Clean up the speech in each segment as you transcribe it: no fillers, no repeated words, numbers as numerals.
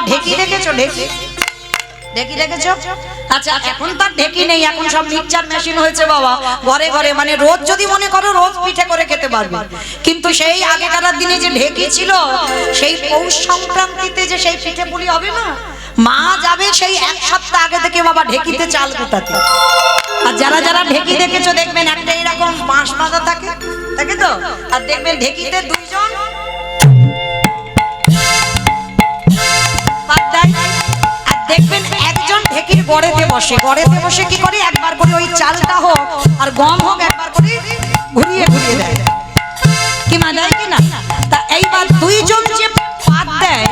ঢেকি দেখেছো? ঢেকি ঢেকি দেখেছো? আচ্ছা এখন তো ঢেকি নেই, এখন সব মিক্সচার মেশিন হয়েছে বাবা ঘরে ঘরে, মানে রোজ যদি মনে করো রোজ পিঠে করে খেতে পারবে। কিন্তু সেই আগেকার দিনে যে ঢেকি ছিল, সেই পৌষ সংক্রান্তিতে যে সেই পিঠে পুলি হবে না, মা যাবে সেই এক সপ্তাহ আগে থেকে বাবা ঢেকিতে চাল কুটাতে। আর যারা যারা ঢেকি দেখেছো দেখবেন একটা এরকম বাঁশ বাঁধা থাকে, তাকে তো, আর দেখবেন ঢেকিতে দুইজন আর দেখবেন একজন ঢেকির গড়েতে বসে, গড়েতে বসে কি করে একবার করে ওই চালটা হোক আর গম হোক একবার করে ঘুরিয়ে ঘুরিয়ে দেয়, কি মা দেয় কি না? তা এইবার দুইজন যে পাত দেয়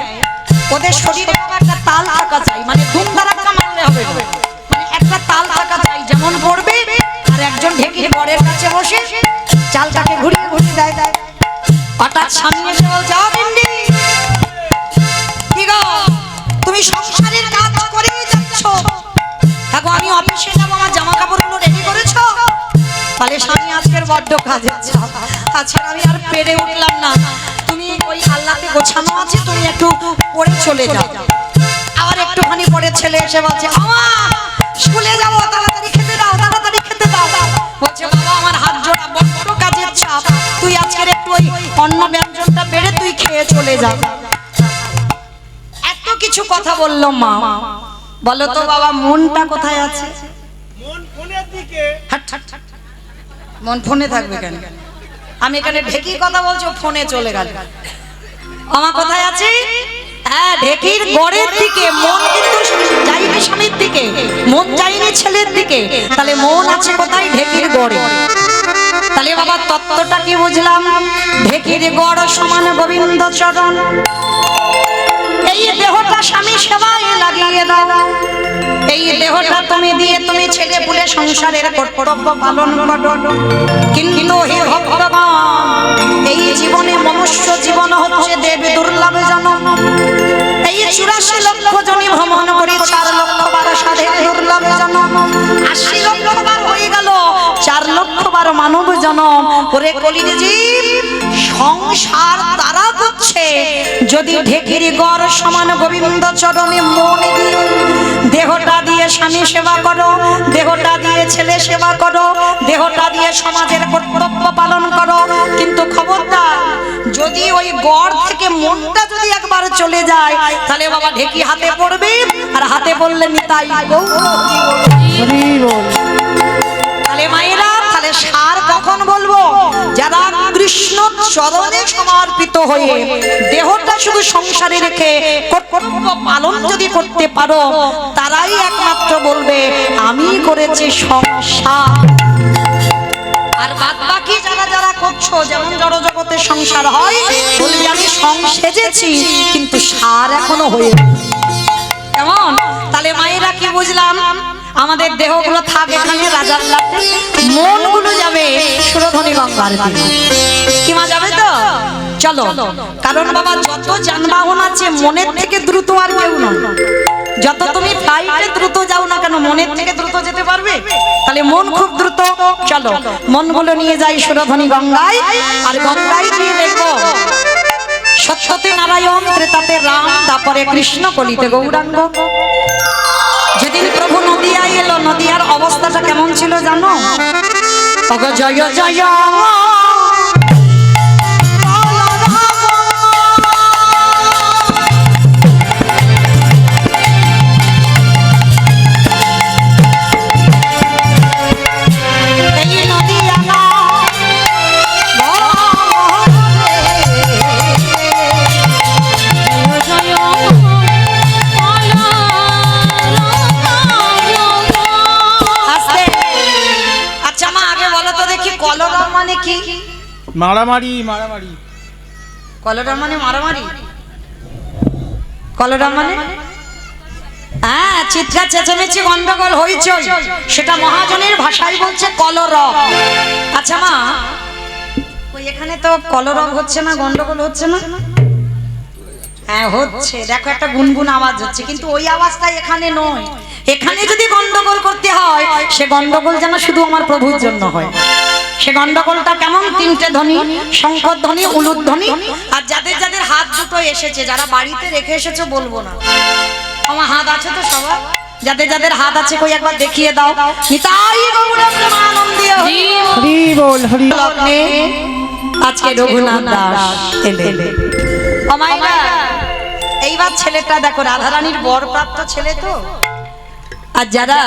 ওদের শরীরে একটা তাল থাকা চাই, মানে ধুম ধারাক্কা মারলে হবে না, মানে একটা তাল থাকা চাই যেমন পড়বে। আর একজন ঢেকির গড়ের কাছে বসে চালটাকে ঘুরিয়ে ঘুরিয়ে দেয়। হঠাৎ সামনে এসে বল, যাও ভিন্ডি, কি গো তুমি সংসারের কাজ করেই যাচ্ছ? দেখো আমি অফিসে যাবো, আমার জামা কাপড়গুলো রেডি করেছো? তাহলে স্বামী আজকের বড্ড কাজের চাপ, আজকে আমি আর পেরে উঠলাম না, তুমি ওই আল্লাহতে গোছানো আছে, তুমি একটু পড়ে চলে যাও। আবার একটুখানি পরে ছেলে এসে বলছে, আমার স্কুলে যাবো, তাড়াতাড়ি খেতে দাও, তাড়াতাড়ি খেতে দাও। বলছে, বাবা আমার হাত জোড়া, বড্ড কাজের চাপ, তুই আজকের একটু ওই অন্ন ব্যঞ্জনটা বেড়ে তুই খেয়ে চলে যা। এত কিছু কথা বললো মা, বলো তো বাবা মনটা কোথায় আছে? মন ফোনের দিকে। মন ফোনে থাকবে কেন? আমি এখানে ঢেকি কথা বলছি, ফোনে চলে গেল। আমার কোথায় আছে? হ্যাঁ, ঢেকির গড়ের দিকে। মন কিন্তু যাইনি স্বামীর দিকে, মন যাইনি ছেলের দিকে, তাহলে মন আছে কোথায়? ঢেকির গড়ে। তাহলে বাবা তত্ত্বটা কি বুঝলাম? ঢেকির গড় সমান গোবিন্দ চরণ। এই দেহটা স্বামী সেবায় লাগিয়ে দাও, এই দেহটা তুমি দিয়ে তুমি ছেলে পুলে সংসারের কর্তব্য পালন করো। কিন্তু হে ভক্তগণ, এই জীবনে মনুষ্য জীবন হচ্ছে দেব দুর্লভ জন্ম। এই 84 লক্ষ জনি ভ্রমণ করি, 4 লক্ষ বার সাধে দুর্লভ জন্ম। 80 লক্ষ বার হয়ে গেল, 4 লক্ষ বার মানব জন্ম। ওরে কলির জীব, সংসার তারা করছে যদি ঢেকির গড় সমান গোবিন্দ চরণে মন দিয়ে, দেহটা দিয়ে স্বামী সেবা করো, দেহটা দিয়ে ছেলে সেবা করো, দেহটা দিয়ে সমাজের কর্তব্য পালন করো। কিন্তু খবরদার, যদি ওই গড় থেকে মনটা যদি একবার চলে যায়, তাহলে বাবা ঢেকি হাতে পড়বে, আর হাতে পড়লে নিতাই গৌর হরি বল। তাহলে মায়েরা, তাহলে সার কখন বলবো? যারা কৃষ্ণ চরণে সমর্পিত হয়ে দেহটা শুধু সংসারে রেখে কর্তব্য পালন যদি করতে পারো, তারাই একমাত্র বলবে আমি করেছি সংসার। আর বাদ বাকি যারা যারা করছো, যেমন জড় জগতের সংসার হয়, বলবি আমি সংসেজেছি, কিন্তু সার এখনো হয়ে। কেমন? তাহলে মায়েরা কি বুঝলাম? আমাদের দেহগুলো থাকে এখানে রাজার লাটে, মনগুলো যাবে সুরধনী গঙ্গার দিকে। কি মা যাবে তো? চলো, কারণ বাবা যত যানবাহন আছে মনের থেকে দ্রুত আর কেউ নয়। যত তুমি ফ্লাইটে দ্রুত যাও না কেন, মনের থেকে দ্রুত যেতে পারবে? তাহলে মন খুব দ্রুত। চলো মনগুলো নিয়ে যাই সুরধনী গঙ্গায়, আর গঙ্গায় গিয়ে দেখবো সত্যতে নারায়ণ, ত্রেতাতে রাম, তারপরে কৃষ্ণ, কলিতে গৌরাঙ্গ। যেদিন প্রভু নদিয়ায় এলো, নদিয়ার অবস্থাটা কেমন ছিল জানো? জয় জয় মারামারি। মারামারি কলরা মানে মারামারি, কলরা মানে হ্যাঁ চিৎকার চেঁচামেচি গন্ডগোল হইচই, সেটা মহাজনের ভাষায় বলছে কলরব। আচ্ছা মা, ওই এখানে তো কলরব হচ্ছে না, গন্ডগোল হচ্ছে না? হ্যাঁ হচ্ছে, দেখো একটা গুনগুন আওয়াজ হচ্ছে, কিন্তু ওই আওয়াজটা এখানে নয়। এখানে যদি গন্ডগোল করতে হয়, সে গন্ডগোল যেন শুধু আমার প্রভুর জন্য হয়। সে গন্ডগোলটা কেমন? তিনটে ধ্বনি, শঙ্কর ধ্বনি, উলুর ধ্বনি। আর যাদের যাদের হাত দুটো এসেছে, যারা বাড়িতে রেখে এসেছে বলবো না, আমার হাত আছে তো সবার, যাদের যাদের হাত আছে কই একবার দেখিয়ে দাও। নিতাই গৌড় প্রেমানন্দে হরি বল হরি। লগ্নে আজকে রঘুনাথ দাস এলেন। অমাইরা এইবার ছেলেটা দেখো, রাধারানীর বরপ্রাপ্ত ছেলে তো। আর যারা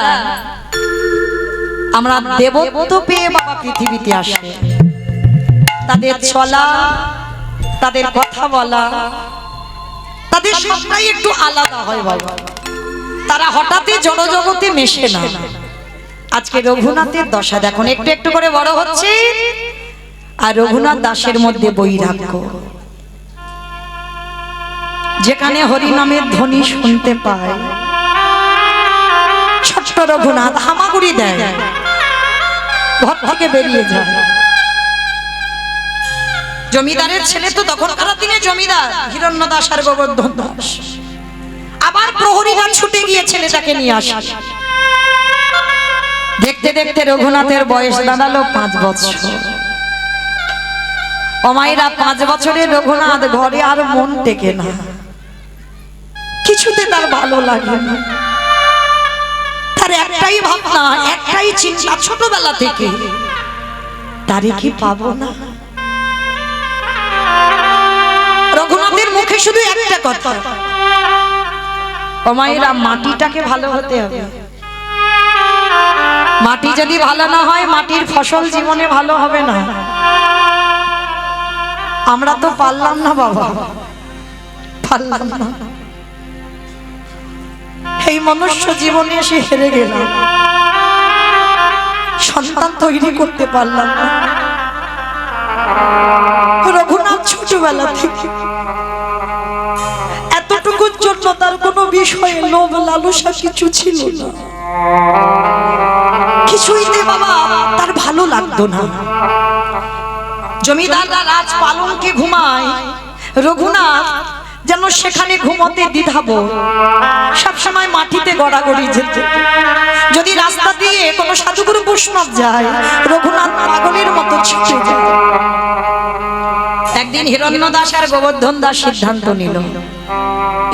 আমরা দেবত্ব পেয়ে বাবা পৃথিবীতে আসে, তাদের চলা, তাদের কথা বলা, তাদের সবটাই একটু আলাদা হয় বাবা। তারা হঠাৎই জড়জগতে মেশে না। আজকে রঘুনাথের দশা দেখুন, একটু একটু করে বড় হচ্ছে। আর রঘুনাথ দাসের মধ্যে বৈরাগ্য। যেখানে হরিনামের ধ্বনি শুনতে পায়, ছোট্ট রঘুনাথ হামাগুড়ি দেয়, ঘর থেকে বেরিয়ে যায়। জমিদারের ছেলে তো তখনকার দিনে জমিদার হিরণ্য দাস আর গোবর্ধন দাস। আবার প্রহরীরা ছুটে গিয়ে ছেলেটাকে নিয়ে আসে। দেখতে দেখতে রঘুনাথের বয়স দাঁড়ালো 5 বছর। অমাইরা 5 বছরের রঘুনাথ ঘরে আর মন টেকে না, কিছুতে তার ভালো লাগে না। তার একটাই ভাবনা, একটাই চিন্তা ছোটবেলা থেকে, তারে কি পাবো না। রঘুনাথের মুখে শুধু একটা কথা, অমাইরা মাটিটাকে ভালো হতে হবে। মাটি যদি ভালো না হয়, মাটির ফসল জীবনে ভালো হবে না। আমরা তো পারলাম না বাবা, পারলাম না। এই মনুষ্য জীবনে এসে হেরে গেলাম, সন্তান তৈরি করতে পারলাম না। রঘুনাথ ছোটবেলা থেকে এতটুকুর জন্য তার কোনো বিষয়ে লোভ লালসা কিছু ছিল না। কিছুইতে বাবা তার ভালো লাগতো না। জমিদাররা রাজ পালঙ্কে ঘুমায়, রঘুনাথ যেন সেখানে ঘুমোতে দ্বিধাবো, সবসময় মাটিতে গড়াগড়ি যেত। যদি রাস্তা দিয়ে কোনো সাধুগুরু বৈষ্ণব যায়, রঘুনাথ পাগলের মতো ছুটে যায়। একদিন হিরণ্য দাস আর গোবর্ধন দাস সিদ্ধান্ত নিল,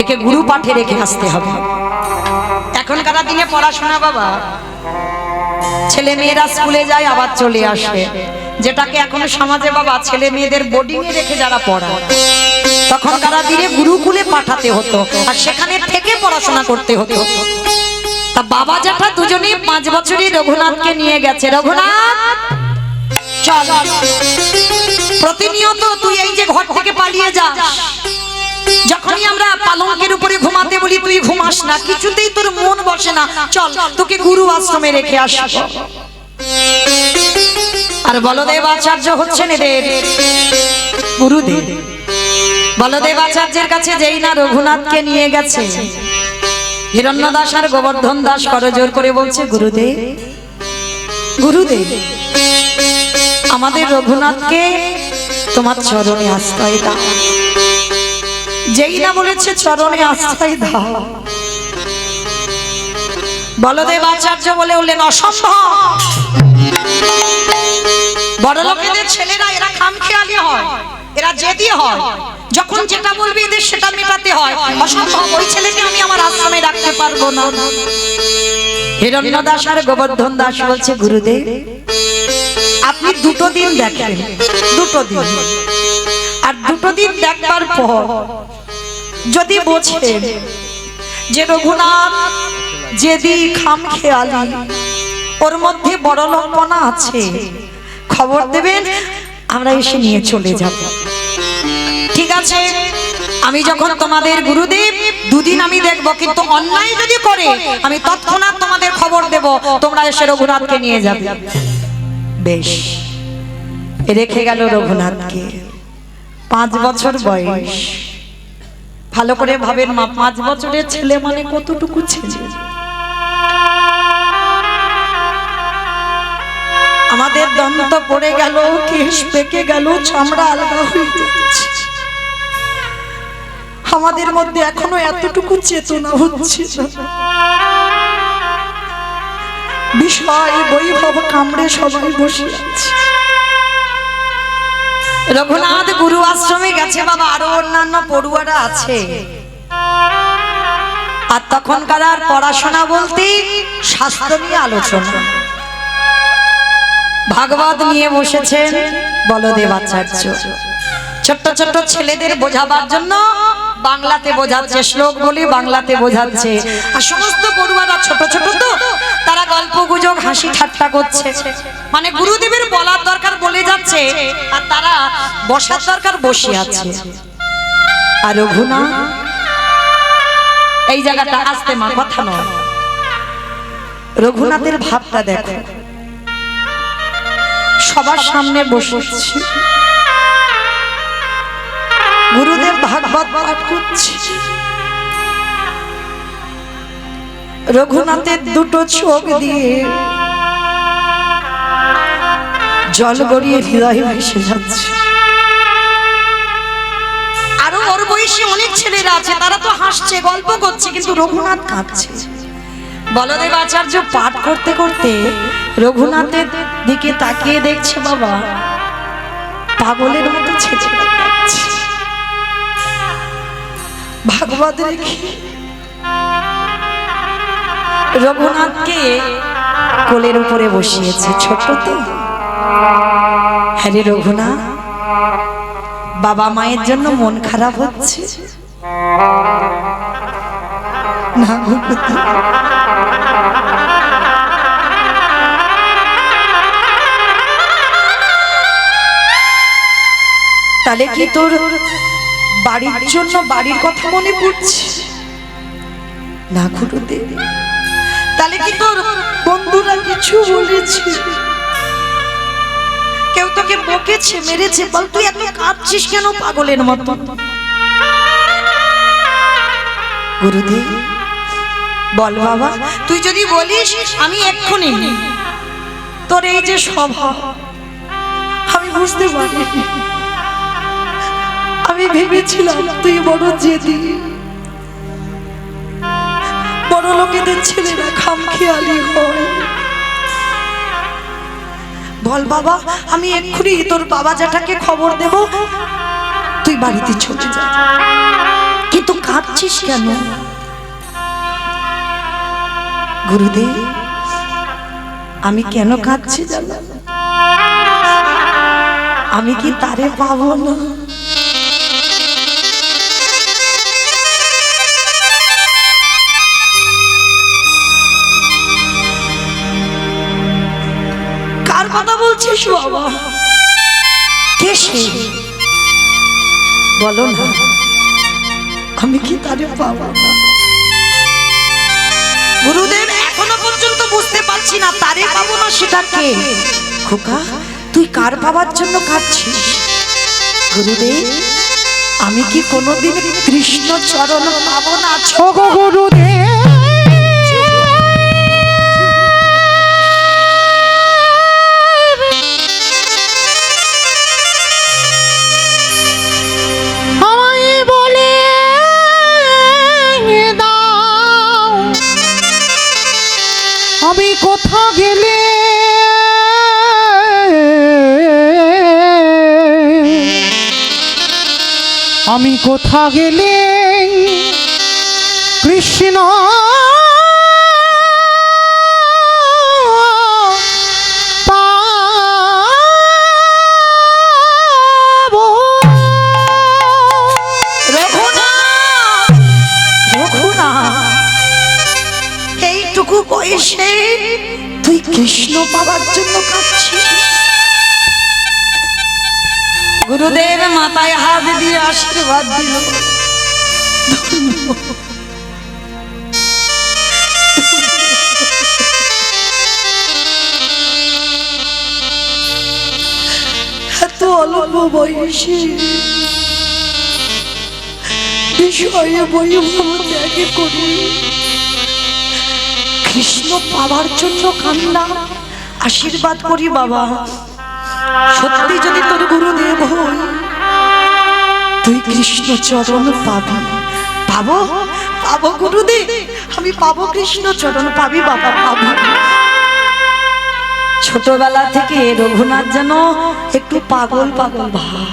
একে গুরু পাঠে রেখে আসতে হবে। এখনকার দিনে পড়াশোনা বাবা, ছেলে মেয়েরা স্কুলে যায় আবার চলে আসে, যেটাকে এখন সমাজে বাবা ছেলে মেয়েদের বোর্ডিং এ রেখে যারা পড়ায়, তখনকার দিনে গুরুকুলে পাঠাতে হতো, আর সেখানে থেকে পড়াশোনা করতে হতো। তা বাবা জ্যাঠা দুজনেই 5 বছরই রঘুনাথকে নিয়ে গেছে। রঘুনাথ চল, প্রতিনিয়ত তুই এই যে ঘর থেকে পালিয়ে যাস, যখনই আমরা পালঙ্কের উপরে ঘুমাতে বলি তুই ঘুমাস না, কিছুতেই তোর মন বসে না। চল, তোকে গুরু আশ্রমে রেখে আসব। আর বলদেব আচার্য হচ্ছেন এদের গুরুদেব। বলদেব আচার্যের কাছে যেই না রঘুনাথকে নিয়ে গেছে, হিরণ্য দাস আর গোবর্ধন দাস করজোর করে বলছে, গুরুদেব, গুরুদেব, আমাদের রঘুনাথকে তোমার চরণে আশ্রয় দাও। যেই না বলেছে চরণে আশ্রয় দাও, বলদেব আচার্য বলে উঠলেন, অসম্ভব। বড় লোকেদের ছেলেরা এরা খামখেয়ালি হয়, এরা জেদি হয়, যখন যেটা বলবে এদের সেটা মেটাতে হয়। অসম্ভব, ওই ছেলেকে আমি আমার আশ্রমে রাখতে পারবো না। হিরণ্য দাস আর গোবর্ধন দাস বলছে, গুরুদেব, আপনি 2 দিন দেখেন, 2 দিন, আর 2 দিন দেখবার পর যদি বোঝেন যে রঘুনাথ জেদি খামখেয়ালি, ওর মধ্যে বড় লোকপনা আছে, খবর দেবেন, আমরা এসে নিয়ে চলে যাব। ঠিক আছে, আমি যখন তোমাদের গুরুদেব, 2 দিন আমি দেখব, কিন্তু অন্যায় যদি করে আমি তৎক্ষণাৎ তোমাদের খবর দেব, তোমরা এসে রঘুনাথকে নিয়ে যাবে। বেশ, রেখে গেল রঘুনাথকে। 5 বছর বয়স। ভালো করে ভাবেন মা, 5 বছরের ছেলে মানে কতটুকু ছেলে। আমাদের দন্ত পড়ে গেল, কেশ পেকে গেল, চামড়া আলগা হয়ে যাচ্ছে। আমাদের মধ্যে এখনো এতটুকু চেতনা হচ্ছে না। বিষয় বৈভব কামড়ে সবাই বসে আছে। রঘুনাথ গুরু আশ্রমে গেছে বাবা, আরো অন্যান্য পড়ুয়ারা আছে। আর তখনকার আর পড়াশোনা বলতে শাস্ত্র নিয়ে আলোচনা, ভাগবত নিয়ে বসেছেন বলদেব আচার্য। ছোট্ট ছোট্ট ছেলেদের বোঝাবার জন্য বাংলাতে বোঝাচ্ছে, শ্লোক বলি বাংলাতে বোঝাচ্ছে। আর সমস্ত পড়ুয়ারা ছোট ছোট তো, তারা গল্প গুজব হাসি ঠাট্টা করছে। মানে গুরুদেবের বলার দরকার বলে যাচ্ছে, আর তারা বসার দরকার বসে আছে। আর রঘুনাথ এই জায়গাটা আসতে মা কথা নয়, রঘুনাথের ভাবটা দেখো, সবার সামনে বসেছি, গুরুদেব ভাগবত পাঠ করছে, রঘুনাথের দুটো চোখ দিয়ে জল গড়িয়ে হৃদয় ভেসে যাচ্ছে। আরো ওর বয়সী অনেক ছেলেরা আছে, তারা তো হাসছে গল্প করছে, কিন্তু রঘুনাথ কাঁদছে। বলদেব আচার্য পাঠ করতে করতে রঘুনাথের দিকে তাকিয়ে দেখছে, বাবা পাগলের মতো ছেলেরা কাঁদছে। ভাগবত রেখে রঘুনাথকে কোলের উপরে বসিয়েছে, ছোট তো। হ্যাঁ রে রঘুনাথ, বাবা মায়ের জন্য মন খারাপ হচ্ছে না? তাহলে কি তোর বাড়ির জন্য বাড়ির কথা মনে পড়ছে না গুরুদেব? তাহলে কি তোর বন্ধুরা কিছু বলেছে? কেউ তোকে বকেছে, মেরেছে? বল, তুই এত কাঁদছিস কেন পাগলের মতো? গুরুদেব বল বাবা, তুই যদি বলিস আমি এক্ষুনি। তোর এই যে স্বভাব আমি বুঝতে পারি। আমি ভেবেছিলাম তুই বড় জেদি, বড় লোকেদের ছেলেরা খামখেয়ালি হয়। বল বাবা, আমি এক্ষুনি তোর বাবা জ্যাঠাকে খবর দেব, তুই বাড়িতে চলে যা। কিন্তু কাঁদছিস কেন? গুরুদেব আমি কেন কাঁদছি জানো? আমি কি তারে পাবো না? কার কথা বলছিস বাবা? কে সে? বলো না, আমি কি তারে পাবো না? গুরুদেব এখনো পর্যন্ত বুঝতে পারছি না, তারে পাবো না সেটা কে? খোকা, তুই কার পাবার জন্য কাঁদছিস? গুরুদেব আমি কি কোনোদিন কৃষ্ণ চরণ পাবো না? ওগো গুরুদেব, আমায় বলে দাও আমি কোথা গেলে আমি কোথা গেলে কৃষ্ণ পাবো? রঘুনাথ, রঘুনাথ, এইটুকু বয়সে তুই কৃষ্ণ পাবার জন্য কাঁদছিস? গুরুদেব মাথায় হাত দিয়ে আশীর্বাদ দিল। এত অল্প বয়সে বিষয়ে বৈভব ত্যাগ করি কৃষ্ণ পাওয়ার জন্য কান্না। আশীর্বাদ করি বাবা, সত্যি যদি তোর গুরুদেব হই, তুই কৃষ্ণ চরণ পাবি। পাবো, পাবো গুরুদেব, আমি পাবো কৃষ্ণ চরণ। পাবি বাবা, পাবি। ছোটবেলা থেকে রঘুনাথ যেন একটু পাগল পাগল ভাব।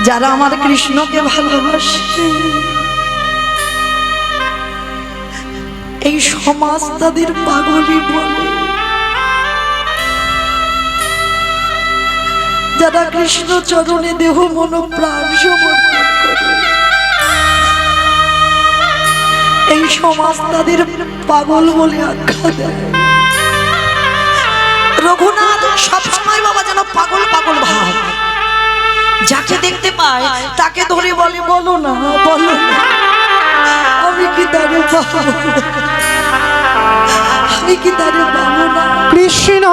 যারা আমার কৃষ্ণকে ভালোবাসে এই সমাজ তাদের পাগলই বলে। যারা কৃষ্ণ চরণে দেহ মন প্রাণ সমর্পণ করে এই সমাজ তাদের পাগল বলে আখ্যা দেয়। রঘুনাথ সবসময় বাবা যেন পাগল পাগল ভাব। যাকে দেখতে পায় তাকে ধরে বলে, বলো না বলো না, আমি কি তারে পাবো, আমি কি তারে পাবো না। কৃষ্ণ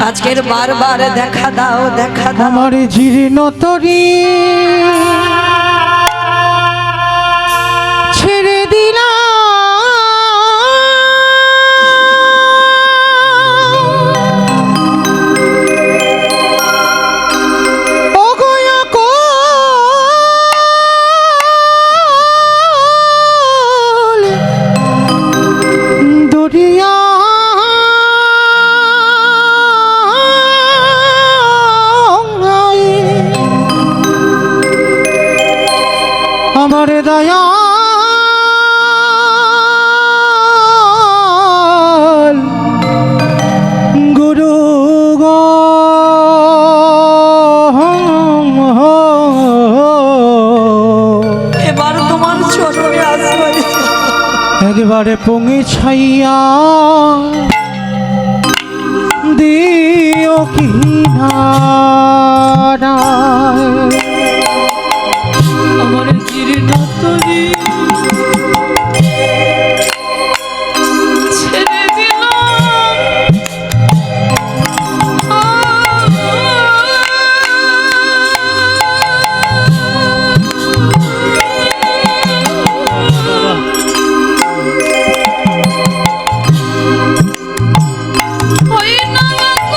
আজকের বারবার দেখা দাও দেখা দাও। আমার জীর্ণ তরি ছেড়ে দিলাম, দরিয়া আমার দয়াল গুরু গো, এবার তোমার চরণে আশ্রয় একবারে পৌঁছাইয়া দিও কিনারা। আমার জীর্ণ তরি ছেড়ে দিলাম, ওই নামক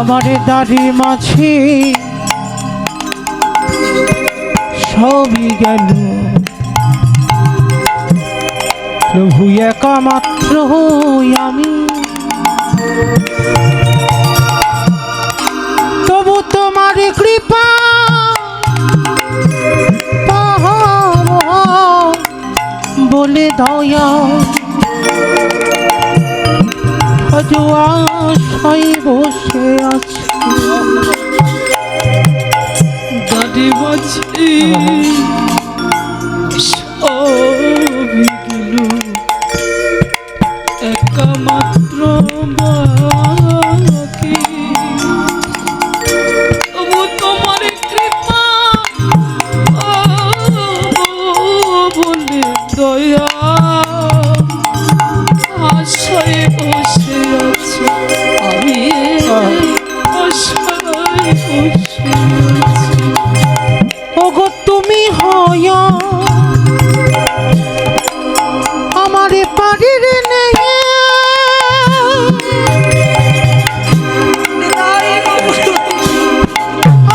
আমার দাড়ি মাছি সবই গেল, প্রভু একা মাত্র আমি, তবু তোমার কৃপা বলে দয়া আজ আশায় বসে আছি। দাড়ি মাছি সবই গেল, একা মাত্র বাকি, তবু তোমার কৃপা বলে দয়া আশায় বসে আছে আমি, আশায় বসে আছি। ওগো তুমি হয় আমারে বাড়ির নেই,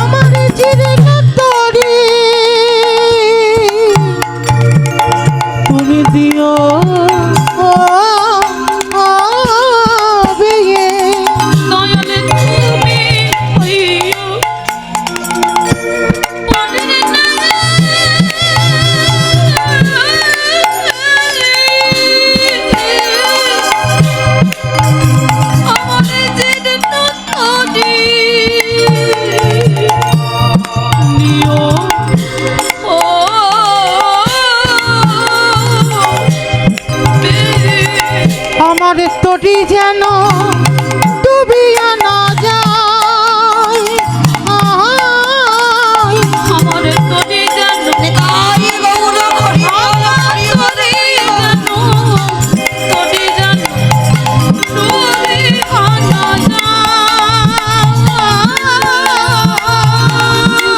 আমারে চিরে তরি তুমি দিও বিয়ে। দয়ালে তুমি হইও পরের আমারে যেতে তোরি নিও ও আমার তরি যেন ডুবিয়া না যায়, আমার তোরে জানো নিতাই গৌর হরি বল, হরি বল। তোরে জানো তোরে আনা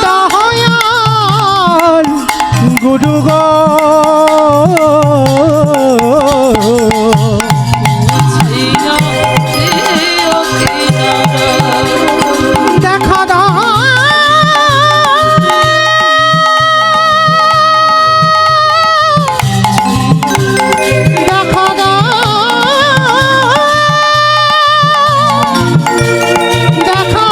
দয়াল গুরু গো ছাইয়া ও কিনারা দেখা দাও, দেখা দাও, দেখা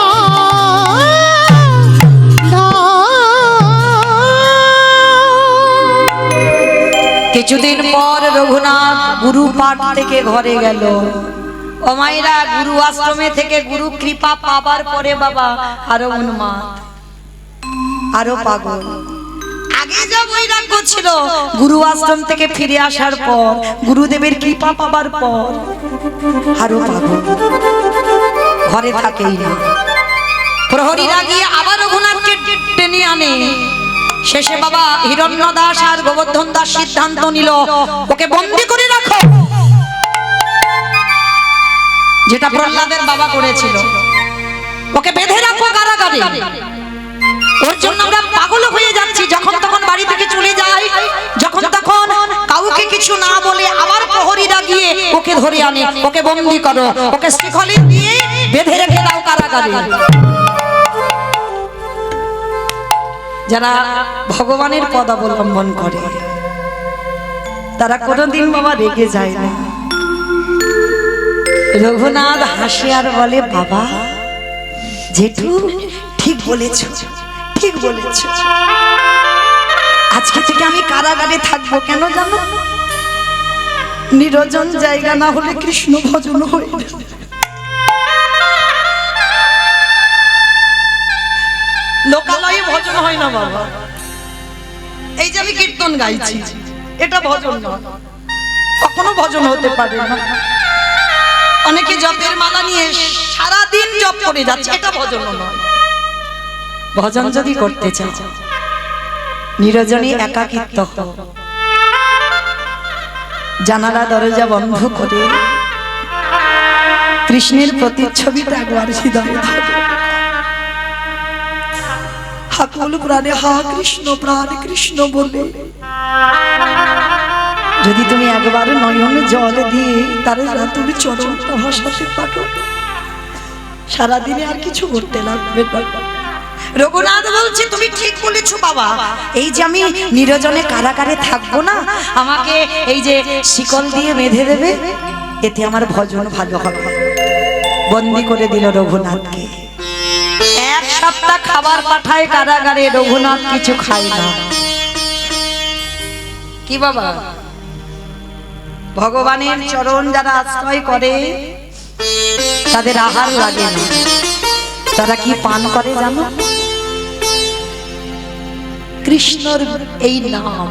কিছুদিন পর রঘুনাথ গুরু পাঠ থেকে ঘরে গেল। ও মায়েরা, গুরু আশ্রমে থেকে গুরু কৃপা পাবার পরে বাবা আরো উন্মাদ, আরো পাগল। আগে যা বৈরাগ্য ছিল, গুরু আশ্রম থেকে ফিরে আসার পর, গুরুদেবের কৃপা পাবার পর আরো পাগল, ঘরে থাকেই না। প্রহরীরা গিয়ে আবার রঘুনাথকে টেনে আনে। শেষে বাবা হিরণ্য দাস আর গোবর্ধন দাস সিদ্ধান্ত নিল, ওকে বন্দি করে রাখো, যেটা প্রহ্লাদের বাবা করেছিল। ওকে বেঁধে রাখো কারাগারে, ওর জন্য আমরা পাগল হয়ে যাচ্ছি। যখন তখন বাড়ি থেকে চলে যাই, যখন তখন কাউকে কিছু না বলে আবার প্রহরীরা গিয়ে ওকে ধরে আনে, ওকে বন্দি করো, ওকে শিখলে দিয়ে বেঁধে রেখে দাও কারাগারে। যারা ভগবানের পদ অবলম্বন করে তারা কোনোদিন বাবা রেগে যায় না। রঘুনাথ হাসি আর বলে, বাবা জেঠু ঠিক বলেছ, ঠিক বলেছ। আজকে থেকে আমি কারাগারে থাকবো, কেন জানো? নিরজন জায়গা না হলে কৃষ্ণ ভজন হয় না। লোকালয়ে ভজন হয় না বাবা। এই যে আমি কীর্তন গাইছি, এটা ভজন নয়, কখনো ভজন হতে পারে না। অনেকে জপের মালা নিয়ে সারা দিন জপ করে যাচ্ছে, এটা ভজন নয়। ভজন যদি করতে চাও, নিরজনে একাকিত্ব হও, জানালা দরজা বন্ধ করে কৃষ্ণের প্রতিচ্ছবিটা একবার হৃদয়ে ধরো। হাকুল প্রাণে হা কৃষ্ণ, প্রাণ কৃষ্ণ বলে যদি তুমি একবার নয়নে জল দিয়ে তার তুমি চরণটা ভাসাতে পারো, সারাদিনে আর কিছু করতে লাগবে না। রঘুনাথ বলছে তুমি ঠিক বলেছো বাবা, এই যে আমি নিরজনে কারাগারে থাকবো না, আমাকে এই যে শিকল দিয়ে বেঁধে দেবে, এতে আমার ভজন ভালো হবে। বন্দি করে দিল রঘুনাথকে। এক সপ্তাহ খাবার পাঠায় কারাগারে, রঘুনাথ কিছু খায় না। কি বাবা, ভগবানের চরণ যারা আশ্রয় করে তাদের আহার লাগে না। তারা কি পান করে জানো? কৃষ্ণর এই নাম,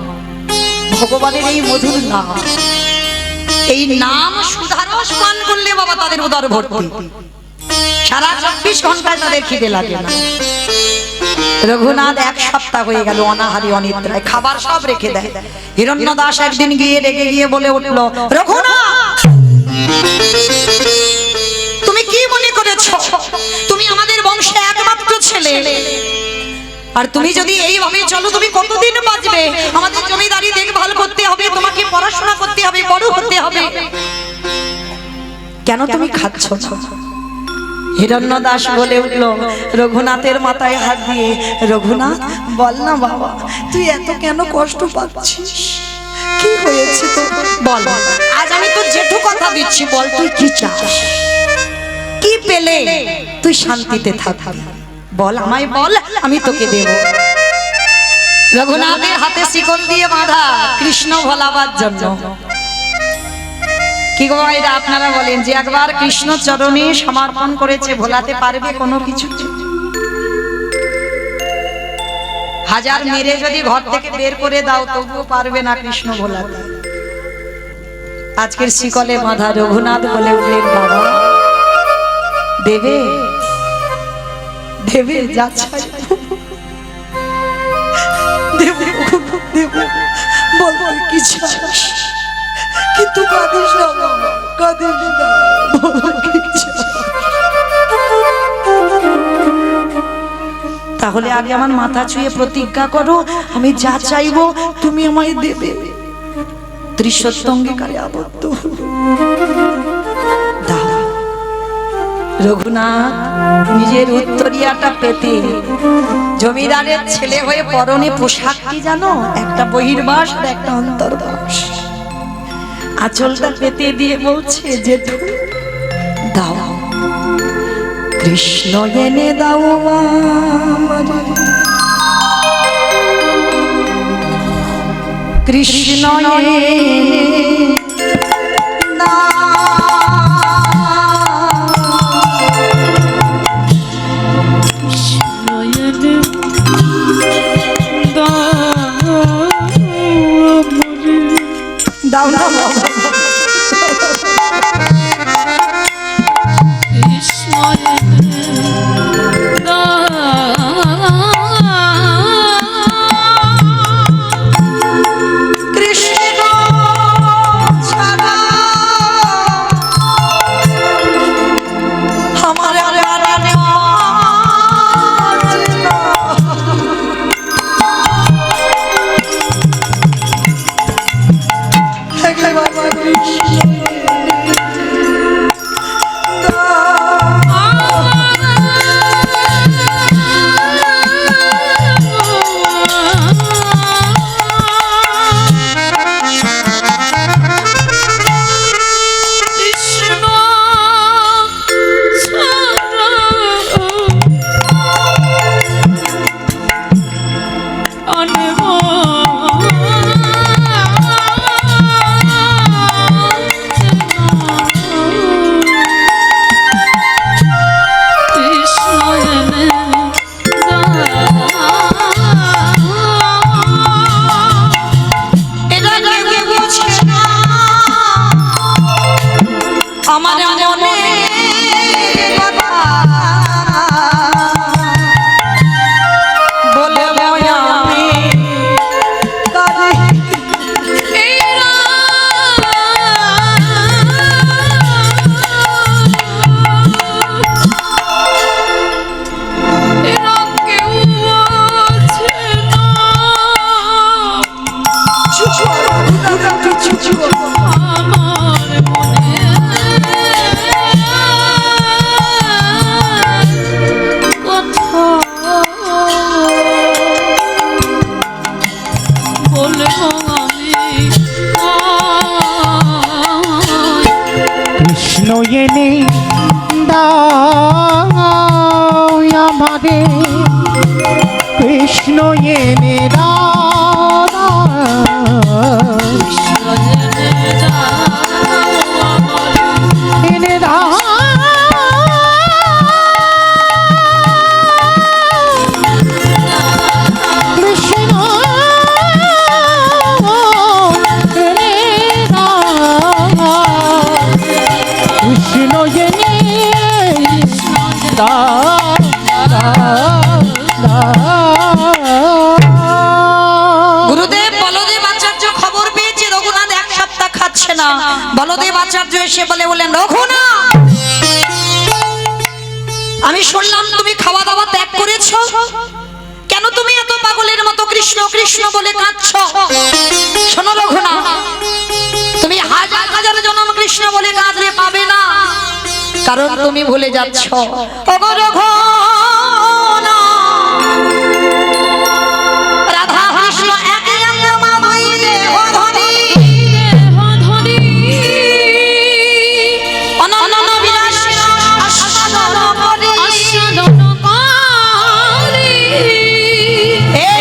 ভগবানের এই মধুর নাম, এই নাম সুধারস পান করলে বাবা তাদের উদর ভর্তি। সারা 24 ঘন্টায় তাদের খিদে লাগে না। রঘুনাথ এক সপ্তাহ হয়ে গেল অনাহারি অনিদ্রায়, খাবার সব রেখে দেয়। হিরণ্যদাস একদিন গিয়ে রেগে গিয়ে বলে উঠল, রঘুনাথ তুমি কি মনে করেছো তুমি আমাদের বংশে একমাত্র ছেলে, আর তুমি যদি এইভাবে চলো তুমি কতদিন বাঁচবে? আমাদের জমিদারি দেখভাল করতে হবে, তোমাকে পড়াশোনা করতে হবে, বড় হতে হবে, কেন তুমি খাচ্ছ? হিরণ্যদাস বলে উঠল রঘুনাথের মাথায় হাত দিয়ে, রঘুনাথ বল না বাবা, তুই এত কেন কষ্ট পাচ্ছিস? কি হয়েছে তো বল। আজ আমি তোর জেঠু কথা দিচ্ছি, বল তুই কি চাস, কি পেলে তুই শান্তিতে থাকবি? বল আমায় বল, আমি তোকে দেব। রঘুনাথের হাতে শিকল দিয়ে বাঁধা, কৃষ্ণ ভোলাবার জন্য। কি গো ভাইরা, আপনারা বলেন যে একবার কৃষ্ণ চরণে সমর্পণ করেছে, ভোলাতে পারবে কোনো কিছু? হাজার মেরে যদি ঘর থেকে বের করে দাও তবুও পারবে না কৃষ্ণ ভোলাতে। আজকের শিকলে বাঁধা রঘুনাথ বলে উঠলেন, বাবা দেবে দেবে, যা চাই দেব দেব, বল বল কি চাস, কিন্তু কাঁদিস না বাবা, কাঁদিস না, বল কি চাস। তাহলে আগে আমার মাথা ছুঁয়ে প্রতিজ্ঞা করো, আমি যা চাইবো তুমি আমায় দেবে। ত্রিসত্য অঙ্গীকারে আবদ্ধ দাও। রঘুনাথ নিজের উত্তরিয়াটা পেতে, জমিদারের ছেলে হয়ে পরনে পোশাক কি জানো? একটা বহির্বাস আর একটা অন্তর্বাস। আঁচলটা পেতে দিয়ে বলছে, জেঠু দাও, কৃষ্ণ এনে দাও আমারে, কৃষ্ণ এনে দাও না বাবা। কৃষ্ণ এনে দাদা কৃষ্ণ জেনে দাও আমার এনে দাও কৃষ্ণ এনে দাও কৃষ্ণ এনে দাও গুরুদেব বলদেব আচার্য খবর পেয়েছে রঘুনাথ এক সপ্তাহ খাচ্ছে না। বলদেব আচার্য এসে বলেন রঘুনাথ, আমি শুনলাম তুমি খাওয়া দাওয়া ত্যাগ করেছো, কেন তুমি এত পাগলের মতো কৃষ্ণ কৃষ্ণ বলে কাঁদছো? শোনো রঘুনাথ, তুমি হাজার হাজার জন্ম কৃষ্ণ বলে কাঁদলে পাবে না, কারণ তুমি ভুলে যাচ্ছ ওগো রঘুনাথ, রাধা কৃষ্ণ একই অঙ্গ মাধুরী দেহ ধনী, দেহধনী অনন্য বিলাসী আস্বাদন করি। আস্বাদনকারী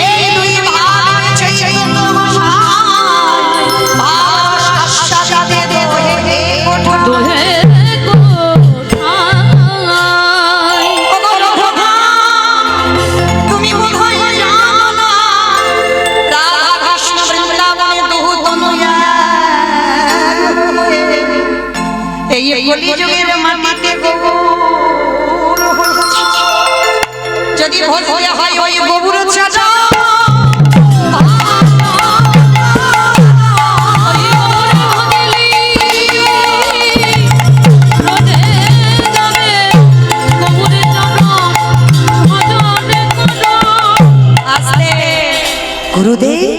এই দুই ভাগ চৈতন্য মশাই, ভাস আস্বাদে দোহে ওঠা। দোহে কোথায় ওগো রঘুনাথ, তুমি বোধহয় জানো না, রাধা কৃষ্ণ বৃন্দাবনে দুহু তনু এক। এই কলিযুগের মাটিতে গোবর হচ্ছে। যদি ভজতে হয় ওই গোবর চাচা, আস্তে গুরুদেব,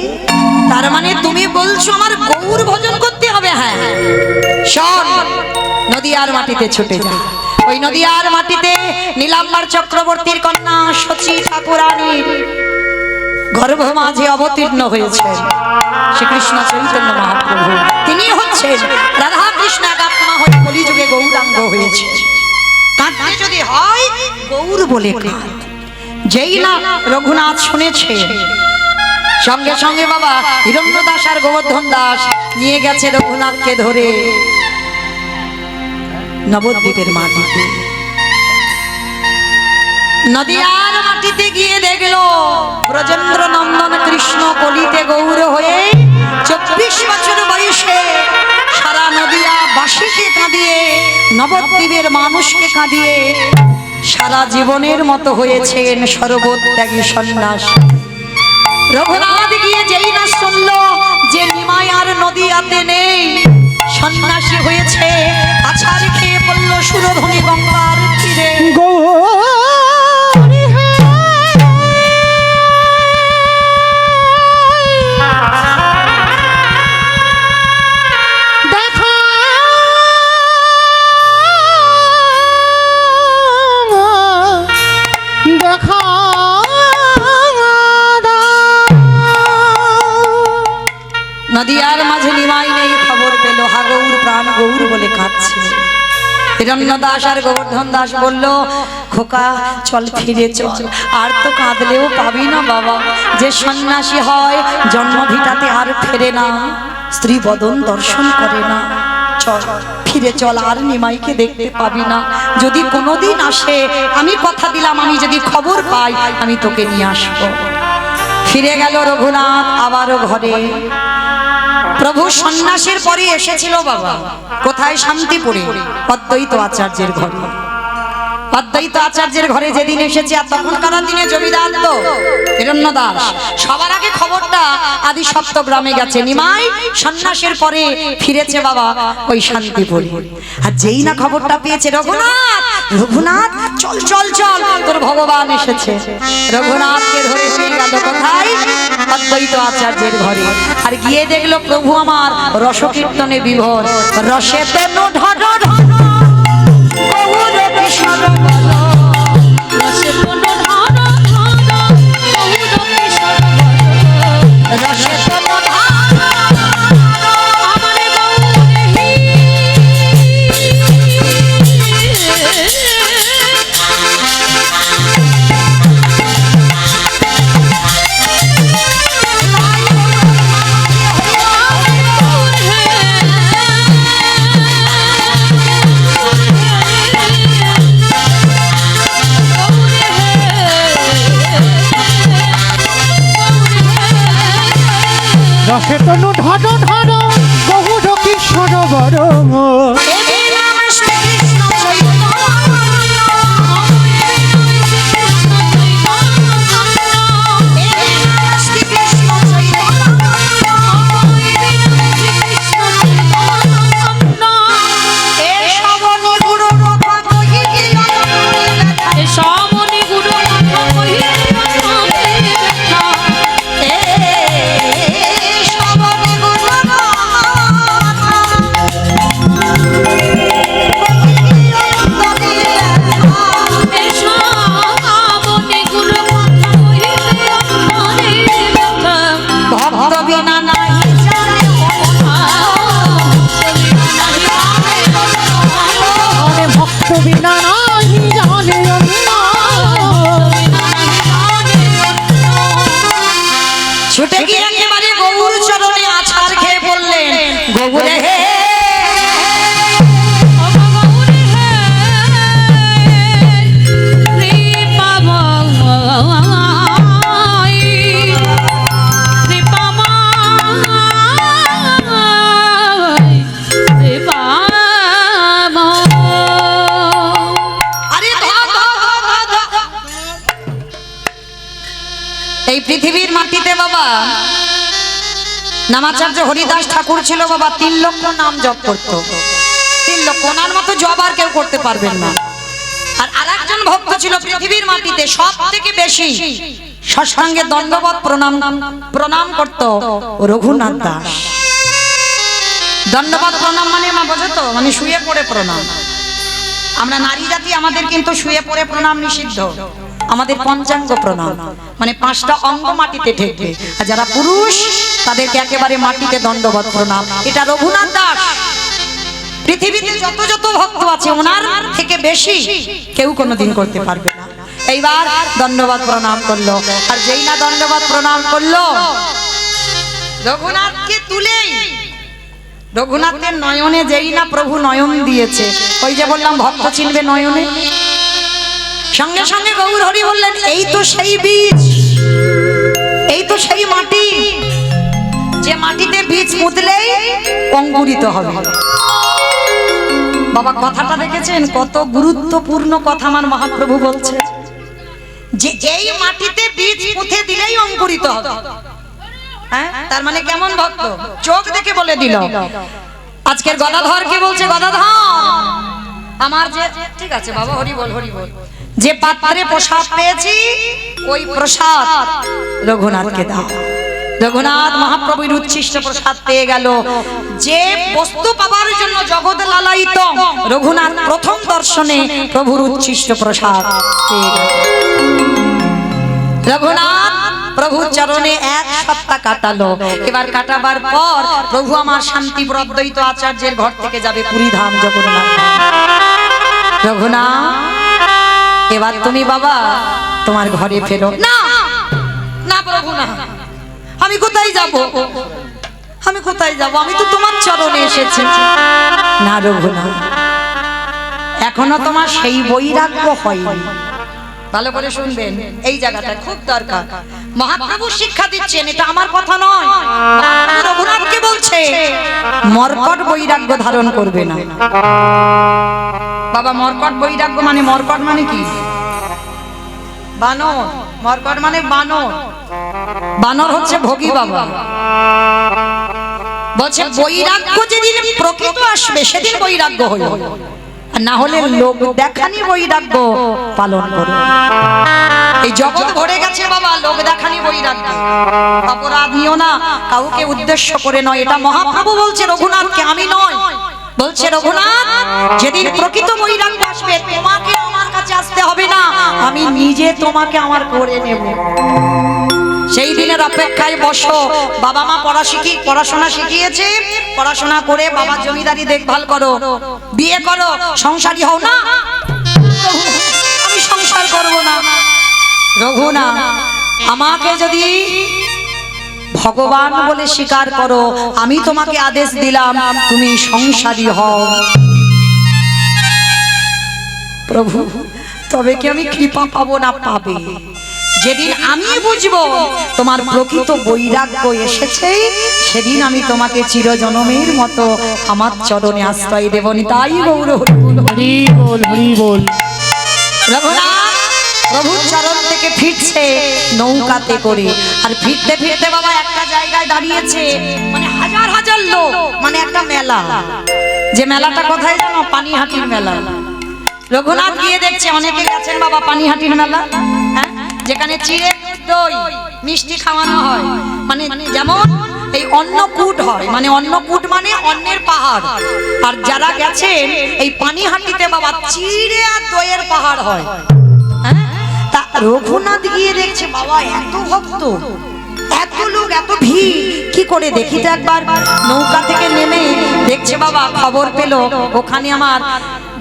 তার মানে তুমি বলছো আমার গৌর ভজন করতে হবে? হ্যাঁ, শোন, নদিয়ার মাটিতে ছুটে যা। ওই নদিয়ার মাটিতে নীলাম্বার চক্রবর্তীর কন্যা সচী ঠাকুরানীর গর্ভ মাঝে অবতীর্ণ হয়েছে শ্রীকৃষ্ণ চৈতন্য মহাপ্রভু। তিনি হচ্ছেন রাধা কৃষ্ণ একাত্মা হয়ে কলিযুগে গৌরাঙ্গ হয়েছে। কাঁদতে যদি হয় গৌর বলে কাঁদ। যেই না রঘুনাথ শুনেছে, সঙ্গে সঙ্গে বাবা হিরণ্য দাস আর গোবর্ধন দাস নিয়ে গেছে রঘুনাথকে ধরে নবদ্বীপের মাটিতে। নদিয়ার মাটিতে গিয়ে দেখলো ব্রজেন্দ্র নন্দন কৃষ্ণ কলিতে গৌর হয়ে 24 বছর বয়সে সারা নদিয়া বাসীকে কাঁদিয়ে, নবদ্বীপের মানুষকে কাঁদিয়ে সারা জীবনের মতো হয়েছেন সর্বত্যাগী সন্ন্যাসী। রঘুনাথ গিয়ে যেই না শুনল যে নিমাই আর নদিয়াতে নেই, সন্ন্যাসী হয়েছে, আছাড় খেয়ে পড়ল সুরধনী গঙ্গার তীরে। গৌরী হে দেখা দেখা নদিয়ার মাঝে নিমাই নেই, খবর পেল হা গৌর প্রাণ গৌর বলে কাঁদছে। হিরণ্য দাস আর গোবর্ধন দাস বলল, খোকা চল ফিরে চল, আর তো কাঁদলেও পাবি না বাবা। যে সন্ন্যাসী হয় জন্ম ভিটাতে আর ফেরে না, স্ত্রী বদন দর্শন করে না। চল ফিরে চল, আর নিমাইকে দেখতে পাবি না। যদি কোনোদিন আসে, আমি কথা দিলাম, আমি যদি খবর পাই আমি তোকে নিয়ে আসবো। ফিরে গেল রঘুনাথ আবারও ঘরে। প্রভু সন্ন্যাসের পরে এসেছিল বাবা কোথায়? শান্তিপুরে অদ্বৈত আচার্যের ঘরে। অদ্বৈত আচার্যের ঘরে যেদিন এসেছে, আর তখনকার দিনে জমিদার তো হিরণ্য দাস, সবার আগে খবরটা আদি সপ্তগ্রামে গেছে। নিমাই সন্ন্যাসের পরে ফিরেছে বাবা ওই শান্তিপুরে। আর যেই না খবরটা পেয়েছে রঘুনাথ, রঘুনাথ চল চল চল, তোর ভগবান এসেছে। রঘুনাথকে ধরে নিয়ে গেল কোথায়? অদ্বৈত আচার্যের ঘরে। আর গিয়ে দেখলো প্রভু আমার রসকীর্তনে বিভোর, রসে তেনু ঢঢ ঢঢ গৌর কিশোর বল। রসে কোনো ধার ধার গৌর কিশোর বল। রসে তেনু ঢঢ আমার গৌরহি রসে তনু ধর ধর গৌর কিশোর বর দেবী নাম শ্রীকৃষ্ণ চৈতন্য দেবী নাম শ্রীকৃষ্ণ চৈতন্য এ শ্রবণে গুরু কথা কহিতে এ শ্রবণে গুরু কথা কহিতে ব্যথা এ শ্রবণে গুরু কথা এ শ্রবণে গুরু কথা কহিতে ব্যথা ভক্ত বিনা নাহি জানে আরে ভক্ত বিনা নাহি জানে ছুটে গিয়ে একেবারে গৌর চরণে আছাড় খেয়ে বললেন গৌরে হে আরে এই পৃথিবীর মাটিতে বাবা নামাচার্য হরিদাস ঠাকুর ছিল বাবা 3 লক্ষ নাম জপ করত 3 লক্ষ ওনার মতো জপ আর কেউ করতে পারবেন না আর আরেকজন ভক্ত ছিল পৃথিবীর মাটিতে সব থেকে বেশি সৎসঙ্গে দণ্ডবত প্রণাম করত রঘুনাথ দাস দণ্ডবত প্রণাম মানে মা বোঝো তো মানে শুয়ে পড়ে প্রণাম আমরা নারী জাতি আমাদের কিন্তু শুয়ে পড়ে প্রণাম নিষিদ্ধ আমাদের পঞ্চাঙ্গ প্রণাম মানে 5টা অঙ্গ মাটিতে ঠেকবে আর যারা পুরুষ তাদেরকে একেবারে মাটিতে দণ্ডবত প্রণাম এটা রঘুনাথ দাস পৃথিবীতে যত যত ভক্ত আছে ওনার থেকে বেশি কেউ কোনোদিন করতে পারবে না এইবার দণ্ডবত প্রণাম করলো আর যেই না দণ্ডবত প্রণাম করলো রঘুনাথকে তুলেই রঘুনাথের নয়নে যেই না প্রভু নয়ন দিয়েছে ওই যে বললাম ভক্ত চিনবে নয়নে সঙ্গে সঙ্গে গৌর হরি বললেন এই তো সেই বীজ এই তো সেই মাটি যে মাটিতে বীজ পুঁতলেই অঙ্কুরিত হবে বাবা কথাটা দেখেছেন কত গুরুত্বপূর্ণ কথা আমার মহাপ্রভু বলছে যে এই মাটিতে বীজ পুঁতে দিলেই অঙ্কুরিত হবে হ্যাঁ তার মানে কেমন ভক্ত চোখ দেখে বলে দিল আজকের গদাধর কে বলছে গদাধর আমার যে ঠিক আছে বাবা হরি বল যে পাত্রে প্রসাদ পেয়েছি ওই প্রসাদ রঘুনাথকে দাও রঘুনাথ মহাপ্রভুর উচ্ছিষ্ট প্রসাদ পেয়ে গেল যে বস্তু পাবার জন্য জগৎ লালায়িত রঘুনাথ প্রথম দর্শনে প্রভুর উচ্ছিষ্ট প্রসাদ পেয়ে গেল রঘুনাথ প্রভু চরণে 1 সপ্তাহ কাটালো এবার কাটাবার পর প্রভু আমার শান্তি প্রদ্বৈত আচার্যের ঘর থেকে যাবে পুরী ধাম জগন্নাথ রঘুনাথ এবার তুমি বাবা তোমার ঘরে ফেরো না না প্রভু না আমি কোথায় যাব আমি তো তোমার চরণে এসেছি না রঘুনাথ এখনো তোমার সেই বৈরাগ্য হয়নি ভালো করে শুনবেন এই জায়গাটা খুব দরকার মহাপ্রভু শিক্ষা দিচ্ছেন এটা আমার কথা নয় মহাপ্রভু রঘুনাথকে বলছে মর্কট বৈরাগ্য ধারণ করবে না বাবা মর্কট বৈরাগ্য মানে মর্কট মানে কি বানর মর্কট মানে বানর বানর হচ্ছে ভোগী বাবা বলছে বৈরাগ্য যেদিন প্রকৃত আসবে সেদিন বৈরাগ্য হলো আর না হলে লোক দেখানি বৈরাগ্য পালন করো এই জগৎ ভরে গেছে বাবা লোক দেখানি বৈরাগ্য অপরাধ নিও না কাউকে উদ্দেশ্য করে নয় এটা মহাপ্রভু বলছে রঘুনাথকে আমি নয় বলছে রঘুনাথ যেদিন প্রকৃত বৈরাগ্য আসবে তোমাকে আমার কাছে আসতে হবে না আমি নিজে তোমাকে আমার করে নেব সেই দিনের অপেক্ষায় বসো বাবা মা পড়াশোনা শিখিয়েছে পড়াশোনা করে বাবা জমিদারি দেখভাল করো বিয়ে করো সংসারী হও না আমি সংসার করব না রঘুনাথ আমাকে যদি ভগবান বলে স্বীকার করো আমি তোমাকে আদেশ দিলাম তুমি সংসারী হও প্রভু তবে কি আমি কৃপা পাবো না পাবে যেদিন আমি বুঝবো তোমার প্রকৃত বৈরাগ্য এসেছে, সেদিন আমি তোমাকে চিরজনমের মতো আমার চরণে আশ্রয় দেব। তাই গৌর হরি বল, হরি বল, হরি বল। রঘুনাথ প্রভুর চরণ থেকে ফিরছে নৌকাতে করে, আর ফিরতে ফিরতে বাবা একটা জায়গায় দাঁড়িয়েছে, মানে হাজার হাজার লোক, মানে একটা মেলা। যে মেলাটা কোথায় জানো? পানিহাটির মেলা। রঘুনাথ গিয়ে দেখছে অনেকে গেছেন বাবা পানিহাটির মেলা, হ্যাঁ, যেখানে চিড়ে দই মিষ্টি খাওয়ানো হয়, মানে যেমন এই অন্নকূট হয়, মানে অন্নকূট মানে অন্নের পাহাড়। আর যারা গেছেন এই পানিহাটিতে বাবা চিড়ে আর দইয়ের পাহাড় হয়। হ্যাঁ, তা রঘুনাথ গিয়ে দেখছে বাবা এত ভক্ত, এত লোক, এত ভিড়, কি করে দেখি তো একবার। নৌকা থেকে নেমে দেখছে বাবা, খবর পেল ওখানে আমার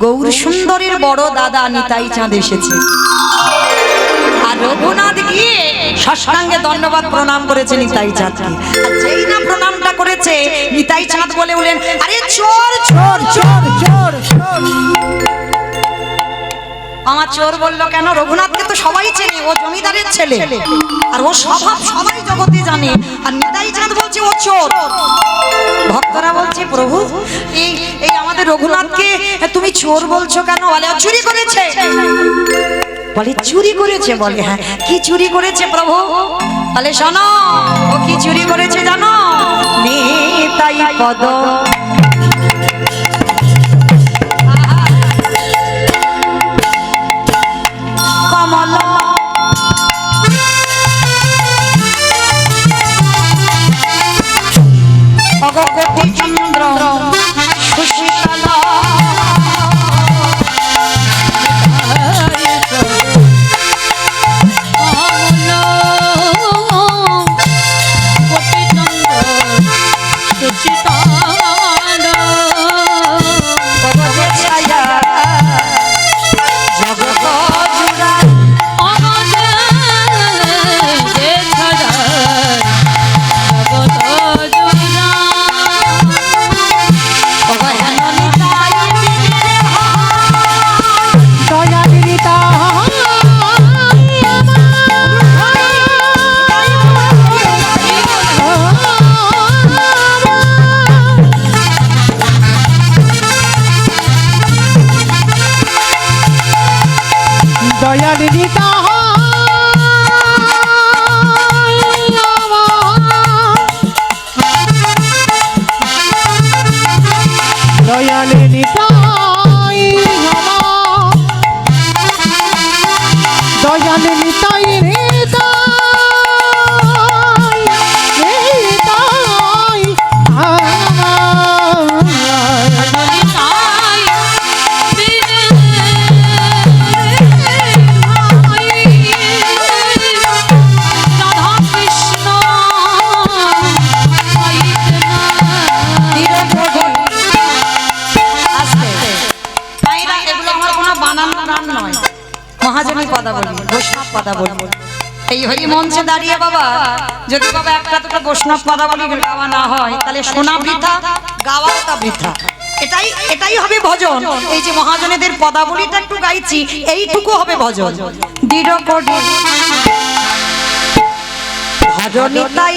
গৌর সুন্দরীর বড় দাদা নিতাই চাঁদ এসেছে। আর রঘুনাথ গিয়ে সাষ্টাঙ্গে ধন্যবাদ প্রণাম করেছে নিতাই চাঁদকে। আর যেই না প্রণামটা করেছে, নিতাই চাঁদ বলে উঠলেন, আরে চোর চোর চোর চোর। আমার চোর বললো কেন? রঘুনাথকে তো সবাই চেনে, ও জমিদারের ছেলে, আর ও স্বভাব সবাই জগতে জানে। আর নিতাই চাঁদ বলছে ও চোর। ভক্তরা বলছে প্রভু, এই এই আমাদের রঘুনাথকে তুমি চোর বলছো কেন? বলে ও চুরি করেছে। বলে চুরি করেছে? বলে হ্যাঁ। কি চুরি করেছে প্রভু? বলে শোনো, ও কি চুরি করেছে জানো? নিতাই পদ কমল অগগতি চন্দ্র সুশীতলা দয়াল নিতা দয়াল নিতাই দয়াল নিতাই মহাজনী কথা বলি, বৈষ্ণব কথা বলি। এই হরি মঞ্চে দাঁড়িয়ে বাবা, যদি বাবা একটা দুটো বৈষ্ণব কথা বলি গাওয়া না হয়, তাহলে শোনা বৃথা, গাওয়াটা বৃথা। এটাই হবে ভজন। এই যে মহাজনেদের পদাবলীটা একটু গাইছি, এইটুকু হবে ভজন। দৃঢ় করি ভজনী তাই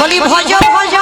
বলি ভজ ভজ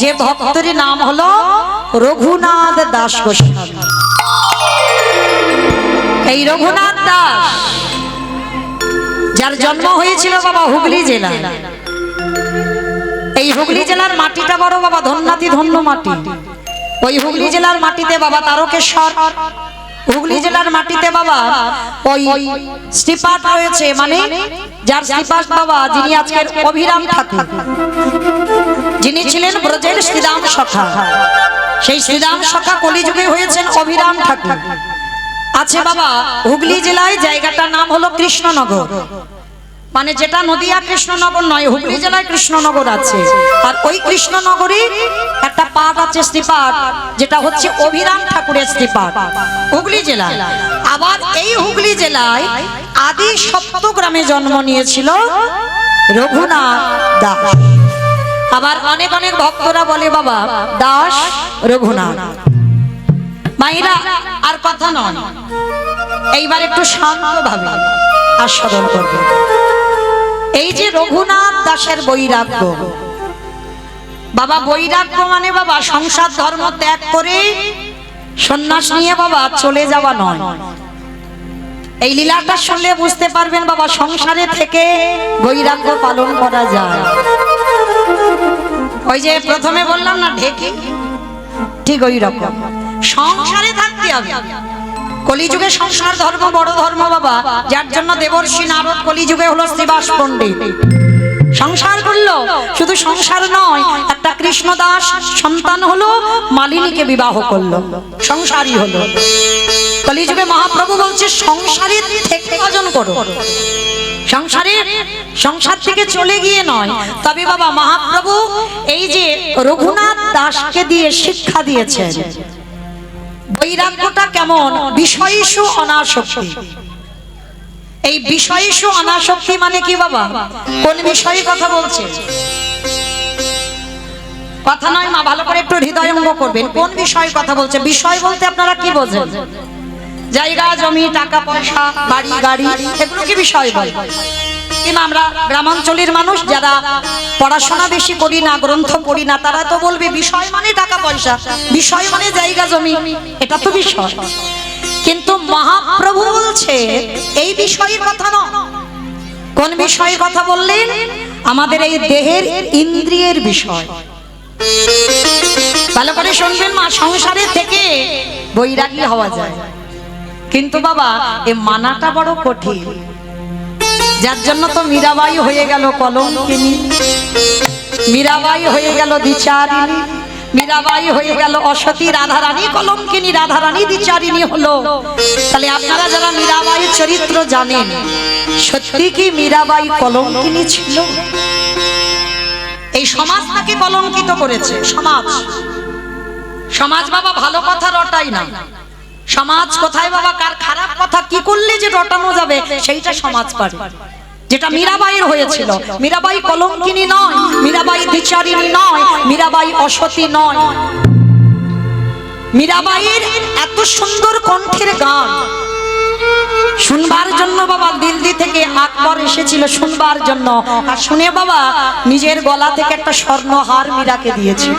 যে ভক্তের নাম হলো রঘুনাথ দাস গোস্বামী। এই রঘুনাথ দাস যার জন্ম হয়েছিল বাবা হুগলি জেলায়। এই হুগলি জেলার মাটিটা বড় বাবা ধন্যাতি ধন্য মাটি। ওই হুগলি জেলার মাটিতে বাবা তারকেশ্বর, হুগলি জেলার মাটিতে বাবা ওই শ্রীপাঠ রয়েছে, মানে যার শ্রীপাঠ বাবা যিনি আজকের অভিরাম ঠাকুর, যিনি ছিলেন ব্রজের শ্রীরাম সখা। সেই শ্রীরাম সখা কলিযুগে হয়েছেন অভিরাম ঠাকুর। আছে বাবা হুগলি জেলায়, জায়গাটার নাম হলো কৃষ্ণনগর, মানে যেটা নদিয়া কৃষ্ণনগর নয়, হুগলি জেলায় কৃষ্ণনগর আছে। আর ওই কৃষ্ণনগরে একটা পাঠ আছে শ্রীপাঠ, যেটা হচ্ছে অভিরাম ঠাকুরের শ্রীপাঠ হুগলি জেলায়। আবার এই হুগলি জেলায় আদি সপ্তগ্রামে জন্ম নিয়েছিল রঘুনাথ দাস। আবার অনেক অনেক ভক্তরা বলে বাবা দাস রঘুনাথ। মায়েরা আর কথা নয়, এইবার একটু শান্তভাবে আস্বাদন করবে। এই যে রঘুনাথ দাসের বৈরাগ্য, বাবা বৈরাগ্য মানে বাবা সংসার ধর্ম ত্যাগ করে সন্ন্যাস নিয়ে বাবা চলে যাওয়া নয়। এই লীলাটা শুনলে বুঝতে পারবেন বাবা সংসারে থেকে বৈরাগ্য পালন করা যায়। ওই যে প্রথমে বললাম না ঢেকি, ঠিক ওই রকম সংসারে থাকতে হবে। কলিযুগে সংসার ধর্ম বড় ধর্ম বাবা, যার জন্য দেবর্ষি নারদ কলিযুগে হলো শ্রীবাস পণ্ডিত। সংসার করলো, শুধু সংসার নয়, একটা কৃষ্ণদাস সন্তান হলো, মালিনীকে বিবাহ করলো, সংসারই হলো। কলিযুগে মহাপ্রভু বলছে সংসারে থেকে ভজন করো, সংসার থেকে চলে গিয়ে নয়। তবে বাবা মহাপ্রভু এই যে রঘুনাথ দাসকে দিয়ে শিক্ষা দিয়েছেন বৈরাগ্যটা কেমন, বিষয়সু অনাসক্তি। এই বিষয়সু অনাসক্তি মানে কি বাবা, কোন বিষয়ে কথা বলছে? কথা নয় মা, ভালো করে একটু হৃদয়ঙ্গ করবেন। কোন বিষয়ে কথা বলছে? বিষয় বলতে আপনারা কি বোঝেন? জায়গা জমি টাকা পয়সা বাড়ি গাড়ি, এগুলো কি বিষয় বলে? কিংবা আমরা গ্রামাঞ্চলের মানুষ যারা পড়াশোনা বেশি করি না, গ্রন্থ পড়ি না, তারা তো বলবে বিষয় মানে টাকা পয়সা, বিষয় মানে জায়গা জমি, এটা তো বিষয়। কিন্তু মহাপ্রভু বলছে এই বিষয়ের কথা নয়। কোন বিষয়ের কথা বললেন? আমাদের এই দেহের ইন্দ্রিয়ের বিষয়। ভালো করে শুনবেন মা, সংসারে থেকে বৈরাগী হওয়া যায়, কিন্তু বাবা এ মানাটা বড় কঠিন। যার জন্য তো মীরাবাই হয়ে গেল কলঙ্কিনী, মীরাবাই হয়ে গেল দ্বিচারিণী, মীরাবাই হয়ে গেল অসতী, রাধারানী কলঙ্কিনী, রাধারানী দ্বিচারিণী হলো। তাহলে আপনারা যারা মীরাবাই চরিত্র জানেন, সত্যি কি মীরাবাই কলঙ্কিনী ছিল? এই সমাজ তাকে কলঙ্কিত করেছে। সমাজ বাবা ভালো কথা রটাই না। সমাজ কোথায় বাবা কার খারাপ কথা কি করলে যে রটানো যাবে সেইটা সমাজ পারে। যেটা মীরাবাইয়ের হয়েছিল, মীরাবাই কলঙ্কিনী নয়, মীরাবাই দ্বিচারিণী নয়, মীরাবাই অসতী নয়। মীরাবাইয়ের এত সুন্দর কণ্ঠের গান শুনবার জন্য বাবা দিল্লি থেকে আকবর এসেছিল শুনবার জন্য। আর শুনে বাবা নিজের গলা থেকে একটা স্বর্ণহার মীরাকে দিয়েছে।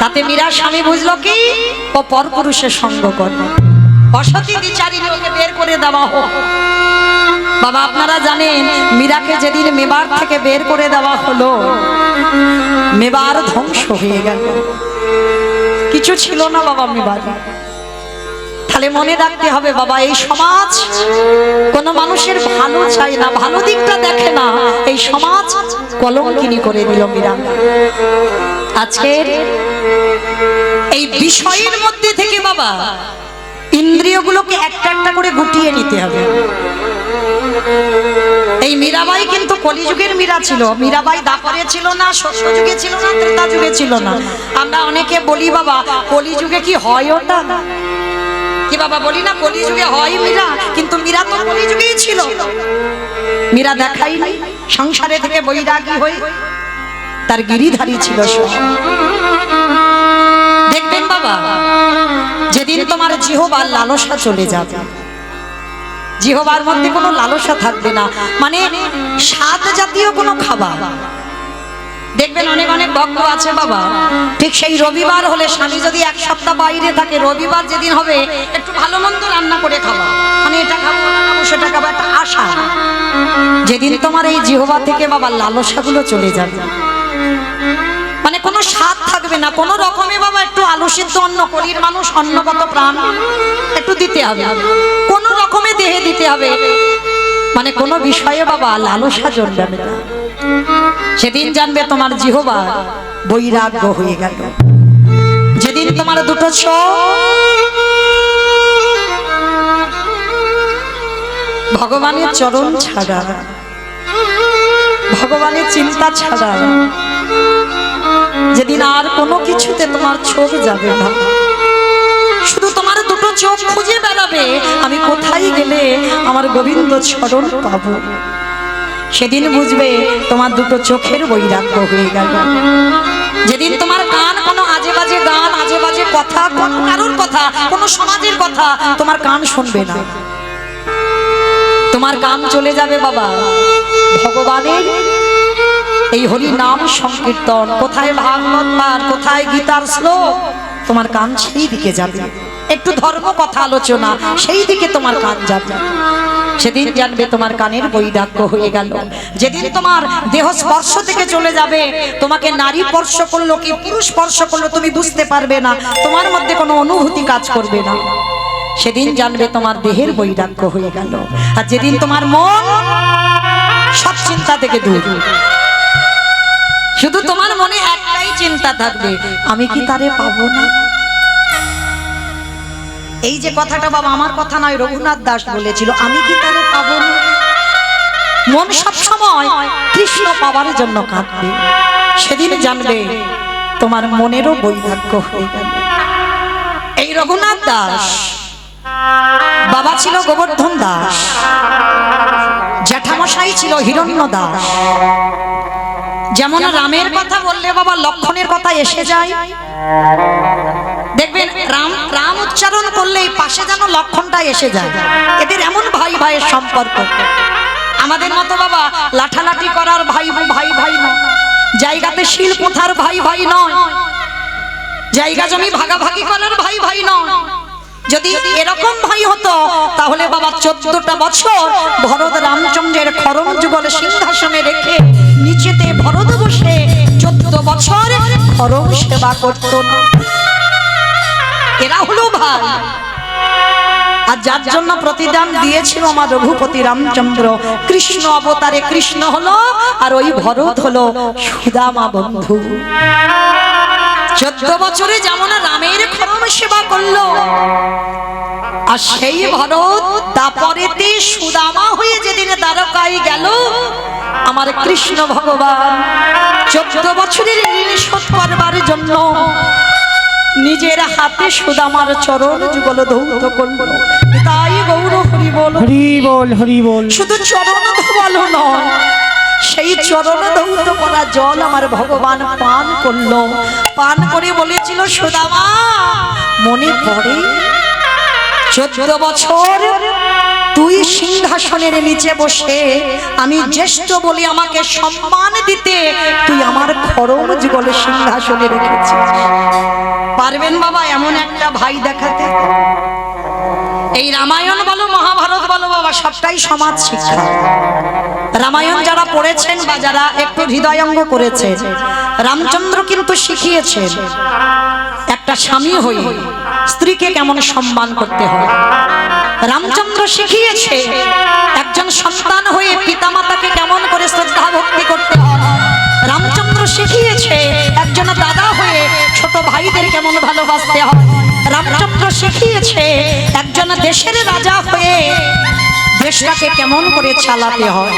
তাতে মীরা স্বামী বুঝলো কি ও পরপুরুষের সঙ্গ করবে, অসতী দ্বিচারিণী, ওকে বের করে দেওয়া হোক। বাবা আপনারা জানেন মীরাকে যেদিন মেবার থেকে বের করে দেওয়া হলো, মেবার ধ্বংস হয়ে গেল, কিছু ছিল না বাবা মেবার। তাহলে মনে রাখতে হবে বাবা, এই সমাজ কোন মানুষের ভালো চায় না, ভালো দিকটা দেখে না। এই সমাজ কলঙ্কিনী করে দিল মীরা। আজকের এই বিষয়ের মধ্যে থেকে বাবা ইন্দ্রিয়গুলোকে একটা একটা করে গুটিয়ে নিতে হবে। এই মীরাবাই কিন্তু কলিযুগের মীরা ছিল। মীরাবাই দ্বাপরে ছিল না, সত্যযুগে ছিল না, ত্রেতা যুগে ছিল না। আমরা অনেকে বলি বাবা কলিযুগে কি হয় ওটা কি বাবা, বলি না কলিযুগে হয় মীরা, কিন্তু মীরা তো কলিযুগেই ছিল। মীরা দেখাইনি, সংসারে থেকে বৈরাগী হয়ে তার গিরিধারী ছিল। দেখবেন বাবা যেদিন তোমার জিহ্বার লালসা চলে যাবে, জিহ্বার মধ্যে কোনো লালসা থাকবে না, মানে স্বাদ জাতীয় কোনো খাবার দেখবেন অনেক অনেক ভক্ত আছে বাবা, ঠিক সেই রবিবার হলে স্বামী যদি এক সপ্তাহ বাইরে থাকে, রবিবার যেদিন হবে একটু ভালো মন্দ রান্না করে খাওয়া, মানে এটা খাবো ওটা খাবো সেটা খাবো, একটা আশা। যেদিন তোমার এই জিহ্বা থেকে বাবা লালসাগুলো চলে যাবে, মানে কোনো স্বাদ থাকবে না কোনো রকমে বাবা, একটু আলু সিদ্ধ অন্ন, কলির মানুষ অন্নগত প্রাণ, একটু দিতে হবে, কোনো রকমে দেহে দিতে হবে, মানে কোনো বিষয়ে বাবা লালসা জন্মাবে না। সেদিন জানবে তোমার জিহ্বা বৈরাগ্য হয়ে গেল। যেদিন তোমার দুটো চোখ ভগবানের চরণ ছাড়া, ভগবানের চিন্তা ছাড়া, যেদিন আর কোনো কিছুতে তোমার চোখ যাবে না, শুধু তোমার দুটো চোখ খুঁজে বেড়াবে আমি কোথায় গেলে আমার গোবিন্দ চরণ পাবো, সেদিন বুঝবে তোমার দুটো চোখের বৈরাগ্য হয়ে গেল। যেদিন তোমার কান কোনো আজে বাজে গান, আজে বাজে কথা, কোনো কারোর কথা, কোনো সমাজের কথা তোমার কান শুনবে না, তোমার কান চলে যাবে বাবা ভগবানের এই হরি নাম সংকীর্তন, কোথায় ভাগবত পাঠ, কোথায় গীতার শ্লোক, তোমার কান সেই দিকে যাবে। একটু ধর্ম কথা আলোচনা, সেই দিকে তোমার কান যাবে। সেদিন জানবে তোমার কানের বৈরাগ্য হয়ে গেল। যেদিন তোমার দেহ স্পর্শ থেকে চলে যাবে, তোমাকে নারী স্পর্শ করলো কি পুরুষ স্পর্শ করলো তুমি বুঝতে পারবে না, তোমার মধ্যে কোনো অনুভূতি কাজ করবে না, সেদিন জানবে তোমার দেহের বৈরাগ্য হয়ে গেল। আর যেদিন তোমার মন সব চিন্তা থেকে দূর, শুধু তোমার মনে একটাই চিন্তা থাকবে, আমি কি তারে পাবো না। এই যে কথাটা বাবা আমার কথা নয়, রঘুনাথ দাস বলেছিল, আমি কি তারে পাবো না। মন সব সময় কৃষ্ণ পাবার জন্য কাঁদবে, সেদিন জানবে তোমার মনেরও বৈরাগ্য হয়ে গেল। এই রঘুনাথ দাস বাবা ছিল গোবর্ধন দাস, জ্যাঠামশাই ছিল হিরণ্য দাস। যেমন রামের কথা বললে বাবা লক্ষণের কথা এসে যায়, দেখবেন রাম রাম উচ্চারণ করলেই পাশে যেন লক্ষণটা এসে যায়। এদের এমন ভাই ভাইয়ের সম্পর্ক। আমাদের মতো বাবা লাঠালাঠি করার ভাই ভাই ভাই নয়, জায়গাতে শিল পোথার ভাই ভাই নয়, জায়গা জমি ভাগাভাগি করার ভাই ভাই নয়। যদি এরকম ভাই হতো তাহলে বাবা 14টা বছর ভরত রামচন্দ্রের খরম যুগল সিংহাসনে রেখে নিচেতে ভরত বসে 14 বছর খরম সেবা করত না। এরা হলো ভাই। আর যার জন্য প্রতিদান দিয়েছিল আমার রঘুপতি রামচন্দ্র, কৃষ্ণ অবতারে কৃষ্ণ হলো, আর ওই ভরত হলো সুদামা বন্ধু। 14 বছরে যেমন রামের খরম সেবা করলো, আর সেই ভরত দাপরেতে সুদামা হয়ে যেদিন দ্বারকায় গেল, আমার কৃষ্ণ ভগবান 14 বছরের ঋণ শোধ করবার জন্য নিজের হাতে সুদামার চরণ যুগল ধৌত করলো। তাই গৌর হরি বল হরি বল হরি বল। শুধু চরণ ধোয়ালো নয়, সেই চরণ ধৌত করা জল আমার ভগবান পান করলো। পান করে বলেছিল, সুদামা মনে পড়ে 14 বছর তুই সিংহাসনের নিচে বসে আমি জ্যেষ্ঠ বলে আমাকে সম্মান দিতে তুই আমার খরম যুগল সিংহাসনে রেখেছিস। পারবেন বাবা এমন একটা ভাই দেখাতে? এই রামায়ণ বলো মহাভারত বলো বাবা, সবটাই সমাজ শিক্ষা। রামায়ণ যারা পড়েছেন বা যারা একটু হৃদয়ঙ্গ করেছেন, রামচন্দ্র কিন্তু শিখিয়েছেন একটা স্বামী হয়ে স্ত্রীকে কেমন সম্মান করতে হয়। রামচন্দ্র শিখিয়েছে একজন সন্তান হয়ে পিতামাতাকে কেমন করে শ্রদ্ধা ভক্তি করতে হয়। রামচন্দ্র শিখিয়েছে একজন দাদা হয়ে ছোট ভাইদের কেমন ভালোবাসতে হয়। রামচন্দ্র শিখিয়েছে একজন দেশের রাজা হয়ে দেশটাকে কেমন করে চালাতে হয়,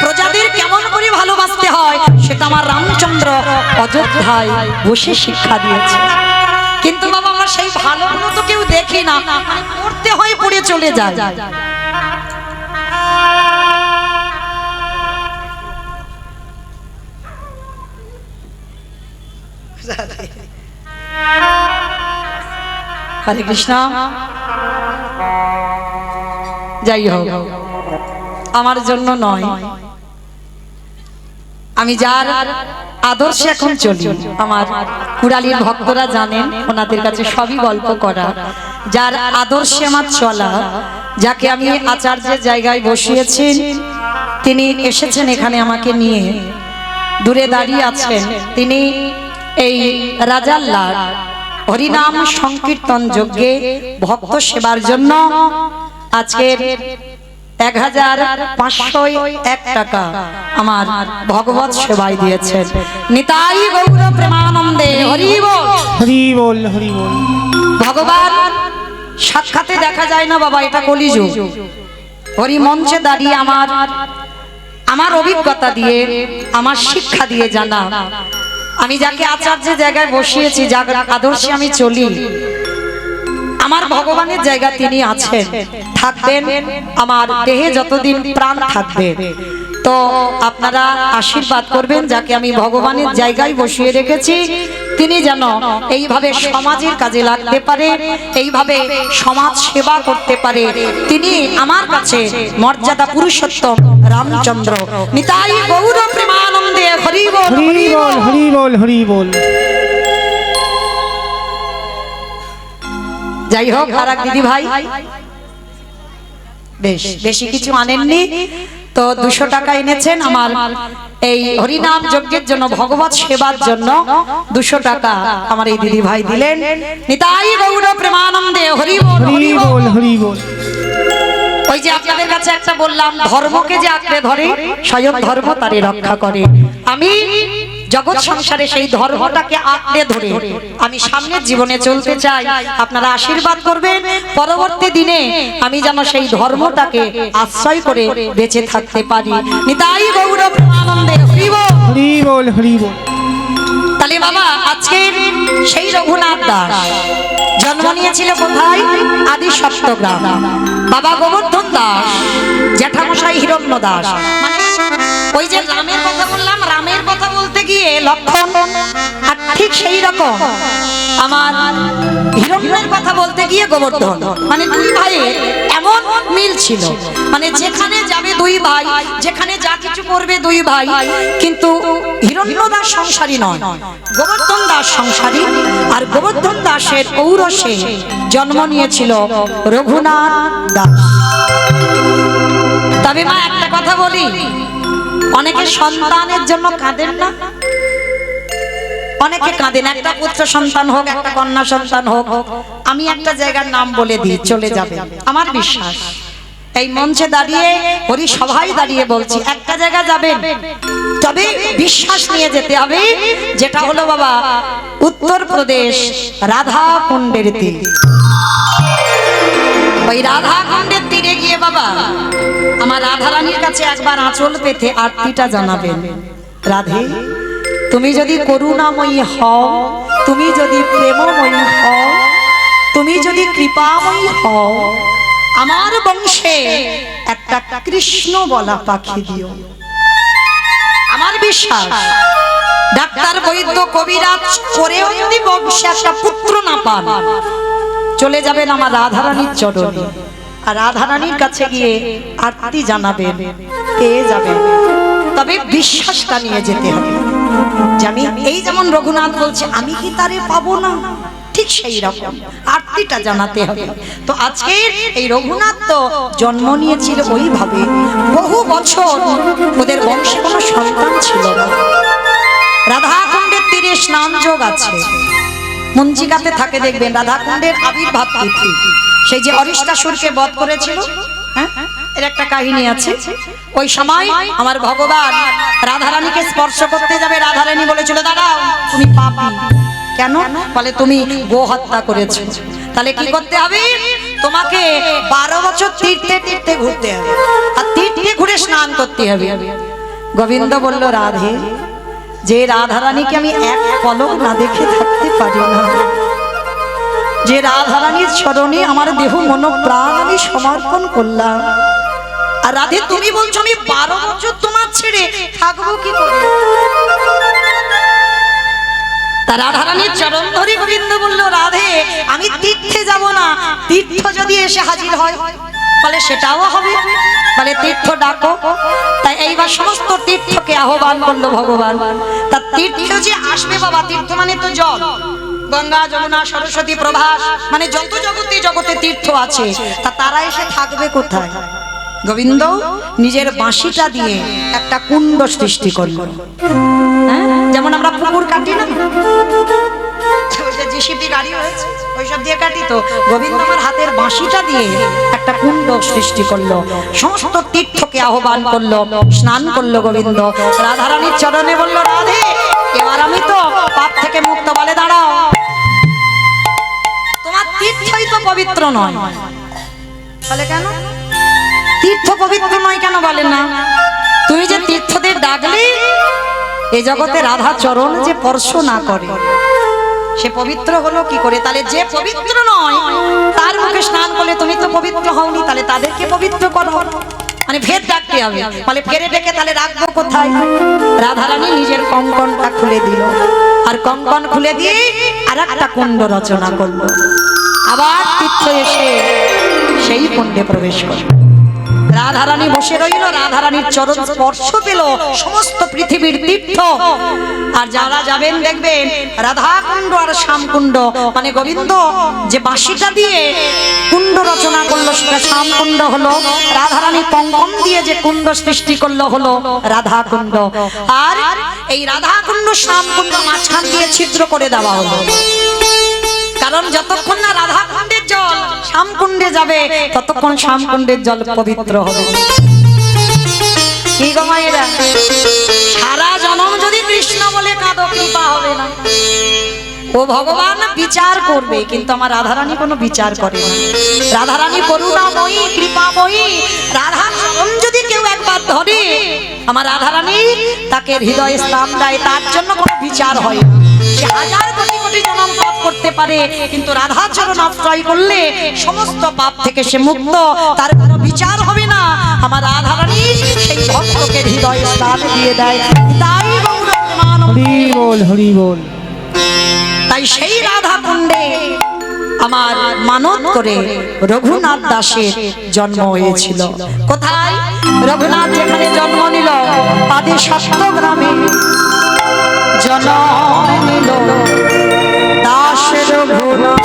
প্রজাদের কেমন করে ভালোবাসতে হয়, সেটা আমার রামচন্দ্র অযোধ্যায় বসে শিক্ষা দিয়েছে। কিন্তু বাবা আমরা সেই ভালোগুলো তো কেউ দেখি না, পড়তে হয় পড়ে চলে যায়। হরে কৃষ্ণ। যাই হোক, আমার জন্য নয়, আমি যার আদর্শে এখন চলি। আমার কুড়ালির ভক্তরা জানেন, ওনাদের কাছে সবই গল্প করা। যার আদর্শে আমার চলা, যাকে আমি আচার্যের জায়গায় বসিয়েছি, তিনি এসেছেন এখানে আমাকে নিয়ে, দূরে দাঁড়িয়ে আছেন। তিনি এই রাজার লাল হরিনাম সংকীর্তন যজ্ঞে ভক্ত সেবার জন্য আজকের 1501 টাকা আমার ভগবত সেবায় দিয়েছেন। নিতাই গৌর প্রেমানন্দে হরি বল। হরি বল, হরি বল। ভগবান সাক্ষাতে দেখা যায় না বাবা, এটা কলিযুগ। হরি মঞ্চে দাঁড়িয়ে আমার অভিজ্ঞতা দিয়ে, আমার শিক্ষা দিয়ে জানা, আমি যাকে আচার্যের জায়গায় বসিয়েছি, যার আদর্শে আমি চলি, আমার ভগবানের জায়গা তিনি আছেন, থাকবেন আমার দেহে যতদিন প্রাণ থাকবে। তো আপনারা আশীর্বাদ করবেন, যাকে আমি ভগবানের জায়গায় বসিয়ে রেখেছি, তিনি যেন এইভাবে সমাজের কাজে লাগতে পারে, এইভাবে সমাজ সেবা করতে পারে। তিনি আমার কাছে মর্যাদা পুরুষোত্তম রামচন্দ্র। নিতাই গৌর প্রেমানন্দে হরি বল, হরি বল, হরি বল, হরি বল। যাই হোক, আর এক দিদি ভাই বেশি কিছু আনেননি, তো 200 টাকা এনেছেন আমার এই হরিনাম যজ্ঞের জন্য, ভগবত সেবার জন্য 200 টাকা আমার এই দিদি ভাই দিলেন। নিতাই গৌর প্রেমানন্দে হরি বল, হরি বল, হরি বল। ওই যে আপনাদের কাছে একটা বললাম, ধর্মকে যে আঁকড়ে ধরে স্বয়ং ধর্ম তারে রক্ষা করে। আমি জগৎ সংসারে সেই ধর্মটাকে আঁকড়ে ধরে আমি সামনের জীবনে চলতে চাই। আপনারা আশীর্বাদ করবেন, পরবর্তী দিনে আমি যেন সেই ধর্মটাকে আশ্রয় করে বেঁচে থাকতে পারি। নিতাই গৌর প্রেমানন্দে হরি বল, হরি বল, হরি বল। তাহলে বাবা, আজকে সেই রঘুনাথ দাস জন্ম নিয়েছিল কোথায়? আদি সপ্তগ্রাম। বাবা গোবর্ধন দাস, জ্যাঠামশাই হিরণ্য দাস। মানে ওই যে রামের কথা বললাম, রামের কথা বলতে গিয়ে লক্ষণ, আর ঠিক সেই রকম আমার হিরণ্যের কথা বলতে গিয়ে গোবর্ধন। মানে দুই ভাইয়ের এমন মিল ছিল, মানে যেখানে যাবে দুই ভাই, যেখানে যা কিছু করবে দুই ভাই। কিন্তু হিরণ্য দাস সংসারী নয়, গোবর্ধন দাস সংসারী। আর গোবর্ধন দাসের ঔরসে জন্ম নিয়েছিল রঘুনাথ দাস। তবে মা একটা কথা বলি, অনেকে সন্তানের জন্য কাঁদেন না? অনেকে কাঁদেন, একটা পুত্র সন্তান হোক, একটা কন্যা সন্তান হোক। আমি একটা জায়গার নাম বলে দিই, চলে যাবে। আমার বিশ্বাস এই মঞ্চে দাঁড়িয়ে, হরি সভায় দাঁড়িয়ে বলছি, একটা জায়গা যাবেন, তবে বিশ্বাস নিয়ে যেতে হবে, যেটা হলো বাবা উত্তরপ্রদেশ রাধা কুণ্ডের তীর। ওই রাধা কুণ্ডের তীরে গিয়ে বাবা আমার রাধারানীর কাছে একবার আঁচল পেতে আরতিটা জানাবেন। রাধে, তুমি যদি করুণাময়ী হও, তুমি যদি প্রেমময়ী হও, তুমি যদি কৃপাময়ী হও, আমার বংশে একটা কৃষ্ণ বলা পাখি দিও। আমার বিশ্বাস ডাক্তার বৈদ্য কবিরাজ করেও যদি বংশে একটা পুত্র না পান, চলে যাবেন আমার রাধারানীর চরণে, আর রাধারানীর কাছে গিয়ে আরতি জানাবেন, পেয়ে যাবেন। তবে বিশ্বাসটা নিয়ে যেতে হবে যে আমি এই যেমন রঘুনাথ বলছে, আমি কি তারে পাবো না, ঠিক সেই রকম আরতিটা জানাতে হবে। তো আজকে এই রঘুনাথ তো জন্ম নিয়েছিল ওইভাবে, বহু বছর ওদের বংশে কোনো সন্তান ছিল না। রাধাকুণ্ডের তীরে স্নান যোগ আছে, মঞ্জিকাতে থাকে দেখবেন, রাধাকুণ্ডের আবির্ভাব তিথি, সেই যে অরিষ্টাসুরকে বধ করেছিল, হ্যাঁ, এর একটা কাহিনী আছে। ওই সময় আমার ভগবান রাধারানীকে স্পর্শ করতে যাবে, রাধারানী বলেছিল, দাঁড়াও, তুমি পাপী। কেন? বলে তুমি গো হত্যা করেছো। তাহলে কি করতে হবে? তোমাকে 12 বছর তীর্থে তীর্থে ঘুরতে হবে, আর তীর্থে ঘুরে স্নান করতে হবে। গোবিন্দ বলল, রাধে, যে রাধারানীকে আমি এক পলক না দেখে থাকতে পারি না, যে রাধারানীর চরণে আমার দেহ মন প্রাণ আমি সমর্পণ করলাম, আর রাধে তুমি বলছো আমি 12 বছর তোমার ছেড়ে থাকবো কি করে? তার রাধারানীর চরণ ধরে গোবিন্দ বলল, রাধে, আমি তীর্থে যাব না, তীর্থ যদি এসে হাজির হয় বলে সেটাও হবে, বলে তীর্থ ডাকো। তাই এইবার সমস্ত তীর্থকে আহ্বান করলো ভগবান। তা তীর্থ যে আসবে বাবা, তীর্থ মানে তো জল, গঙ্গা যমুনা সরস্বতী প্রভাস মানে যত জগতে জগতে তীর্থ আছে, তা তারা এসে থাকবে কোথায়? গোবিন্দ নিজের বাঁশিটা দিয়ে একটা কুণ্ড সৃষ্টি করলো। হ্যাঁ, যেমন আমরা পুকুর কাটি না, জিসিপি গাড়ি হয়েছে ওইসব দিয়ে কাটি, তো গোবিন্দ আমার হাতের বাঁশিটা দিয়ে একটা কুণ্ড সৃষ্টি করলো, সমস্ত তীর্থকে আহ্বান করলো, স্নান করলো গোবিন্দ। রাধারানীর চরণে বলল, রাধে এবার আমি তো পাপ থেকে মুক্ত। বলে দাঁড়াও, তোমার তীর্থই তো পবিত্র নয়। বলে কেন তীর্থ পবিত্র নয় কেন? বলে না, তুমি যে তীর্থদের ডাকলে এই জগতে রাধা চরণ যে স্পর্শ না করে সে পবিত্র হলো কি করে? তাহলে যে পবিত্র নয় তার মুখে স্নান করলে তুমি তো পবিত্র হওনি, তাহলে তাদেরকে পবিত্র করো। মানে ফের ডাকতে হবে। বলে ফেরে ডেকে তাহলে রাখবো কোথায়? রাধারানী নিজের কঙ্কনটা খুলে দিল, আর কঙ্কন খুলে দিয়ে আর একটা কুণ্ড রচনা করলো। আবার তীর্থ এসে সেই কুণ্ডে প্রবেশ করল। রাধারানী বসে রইল, রাধারানীর চরণ স্পর্শ পেল সমস্ত পৃথিবীর তীর্থ। আর যারা যাবেন দেখবেন রাধা কুণ্ড আর শ্যাম কুণ্ড, মানে গোবিন্দ যে বাঁশিটা দিয়ে কুণ্ড রচনা করলো সেটা শ্যাম কুণ্ড হলো, রাধারানী কঙ্কন দিয়ে যে কুণ্ড সৃষ্টি করলো হলো রাধা কুণ্ড। আর এই রাধা কুণ্ড শ্যাম কুণ্ড মাঝখান দিয়ে ছিদ্র করে দেওয়া হলো, কারণ যতক্ষণ না রাধা কুণ্ডের জল শ্যামকুণ্ডে যাবে ততক্ষণ শ্যামকুণ্ডের জল পবিত্র হবে। কি গো মায়েরা, সারা জনম যদি কৃষ্ণ বলে কাঁদো কৃপা হবে না। ও ভগবান বিচার করবে, কিন্তু আমার রাধারানী কোনো বিচার করে না। রাধারানী করুণাময়ী কৃপাময়ী, রাধা চরণ যদি কেউ একবার ধরে আমার রাধারানী তাকে হৃদয়ে স্থান দেয়, তার জন্য কোনো বিচার হয় না। সে হাজার কোটি কোটি জনম পাপ করতে পারে, কিন্তু রাধা চরণ আশ্রয় করলে সমস্ত পাপ থেকে সে মুক্ত, তার কোনো বিচার হবে না। আমার রাধারানী সেই ভক্তকে হৃদয়ে স্থান দিয়ে দেয়। তাই গৌরমান হরি বল, হরি বল। তাই সেই রাধা কুণ্ডে আমার মানত করে রঘুনাথ দাসের জন্ম হয়েছিল। কোথায়? রঘুনাথ যেখানে জন্ম নিল, আদি সত্য গ্রামে জন্ম নিল দাস রঘুনাথ।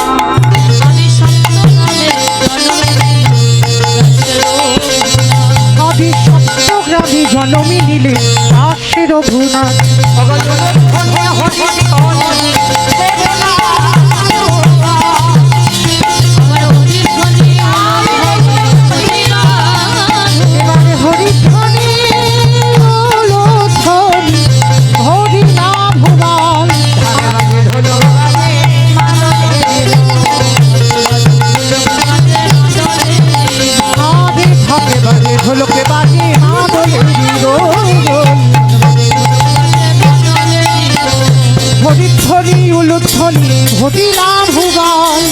আদি সত্যগ্রামী জনমী নিলে দাসের রঘুনাথ। এবারে হরিধ্বনি হলো ধ্বনি, হরি নাম ভুবন। আদে থাকে বাজে ঢোলকে বাজে মাদলের রোল। হরিধ্বনি উলুধ্বনি হরি নাম ভুবন।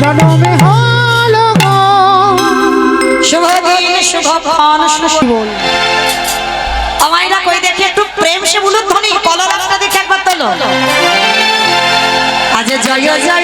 জনমে হলো গো শুভ দিন শুভক্ষণ শুভ। আমায়রা কই দেখি একটু প্রেম সে উলুধ্বনি কলরাটা দেখে একবার তোলো। আজ জয় জয়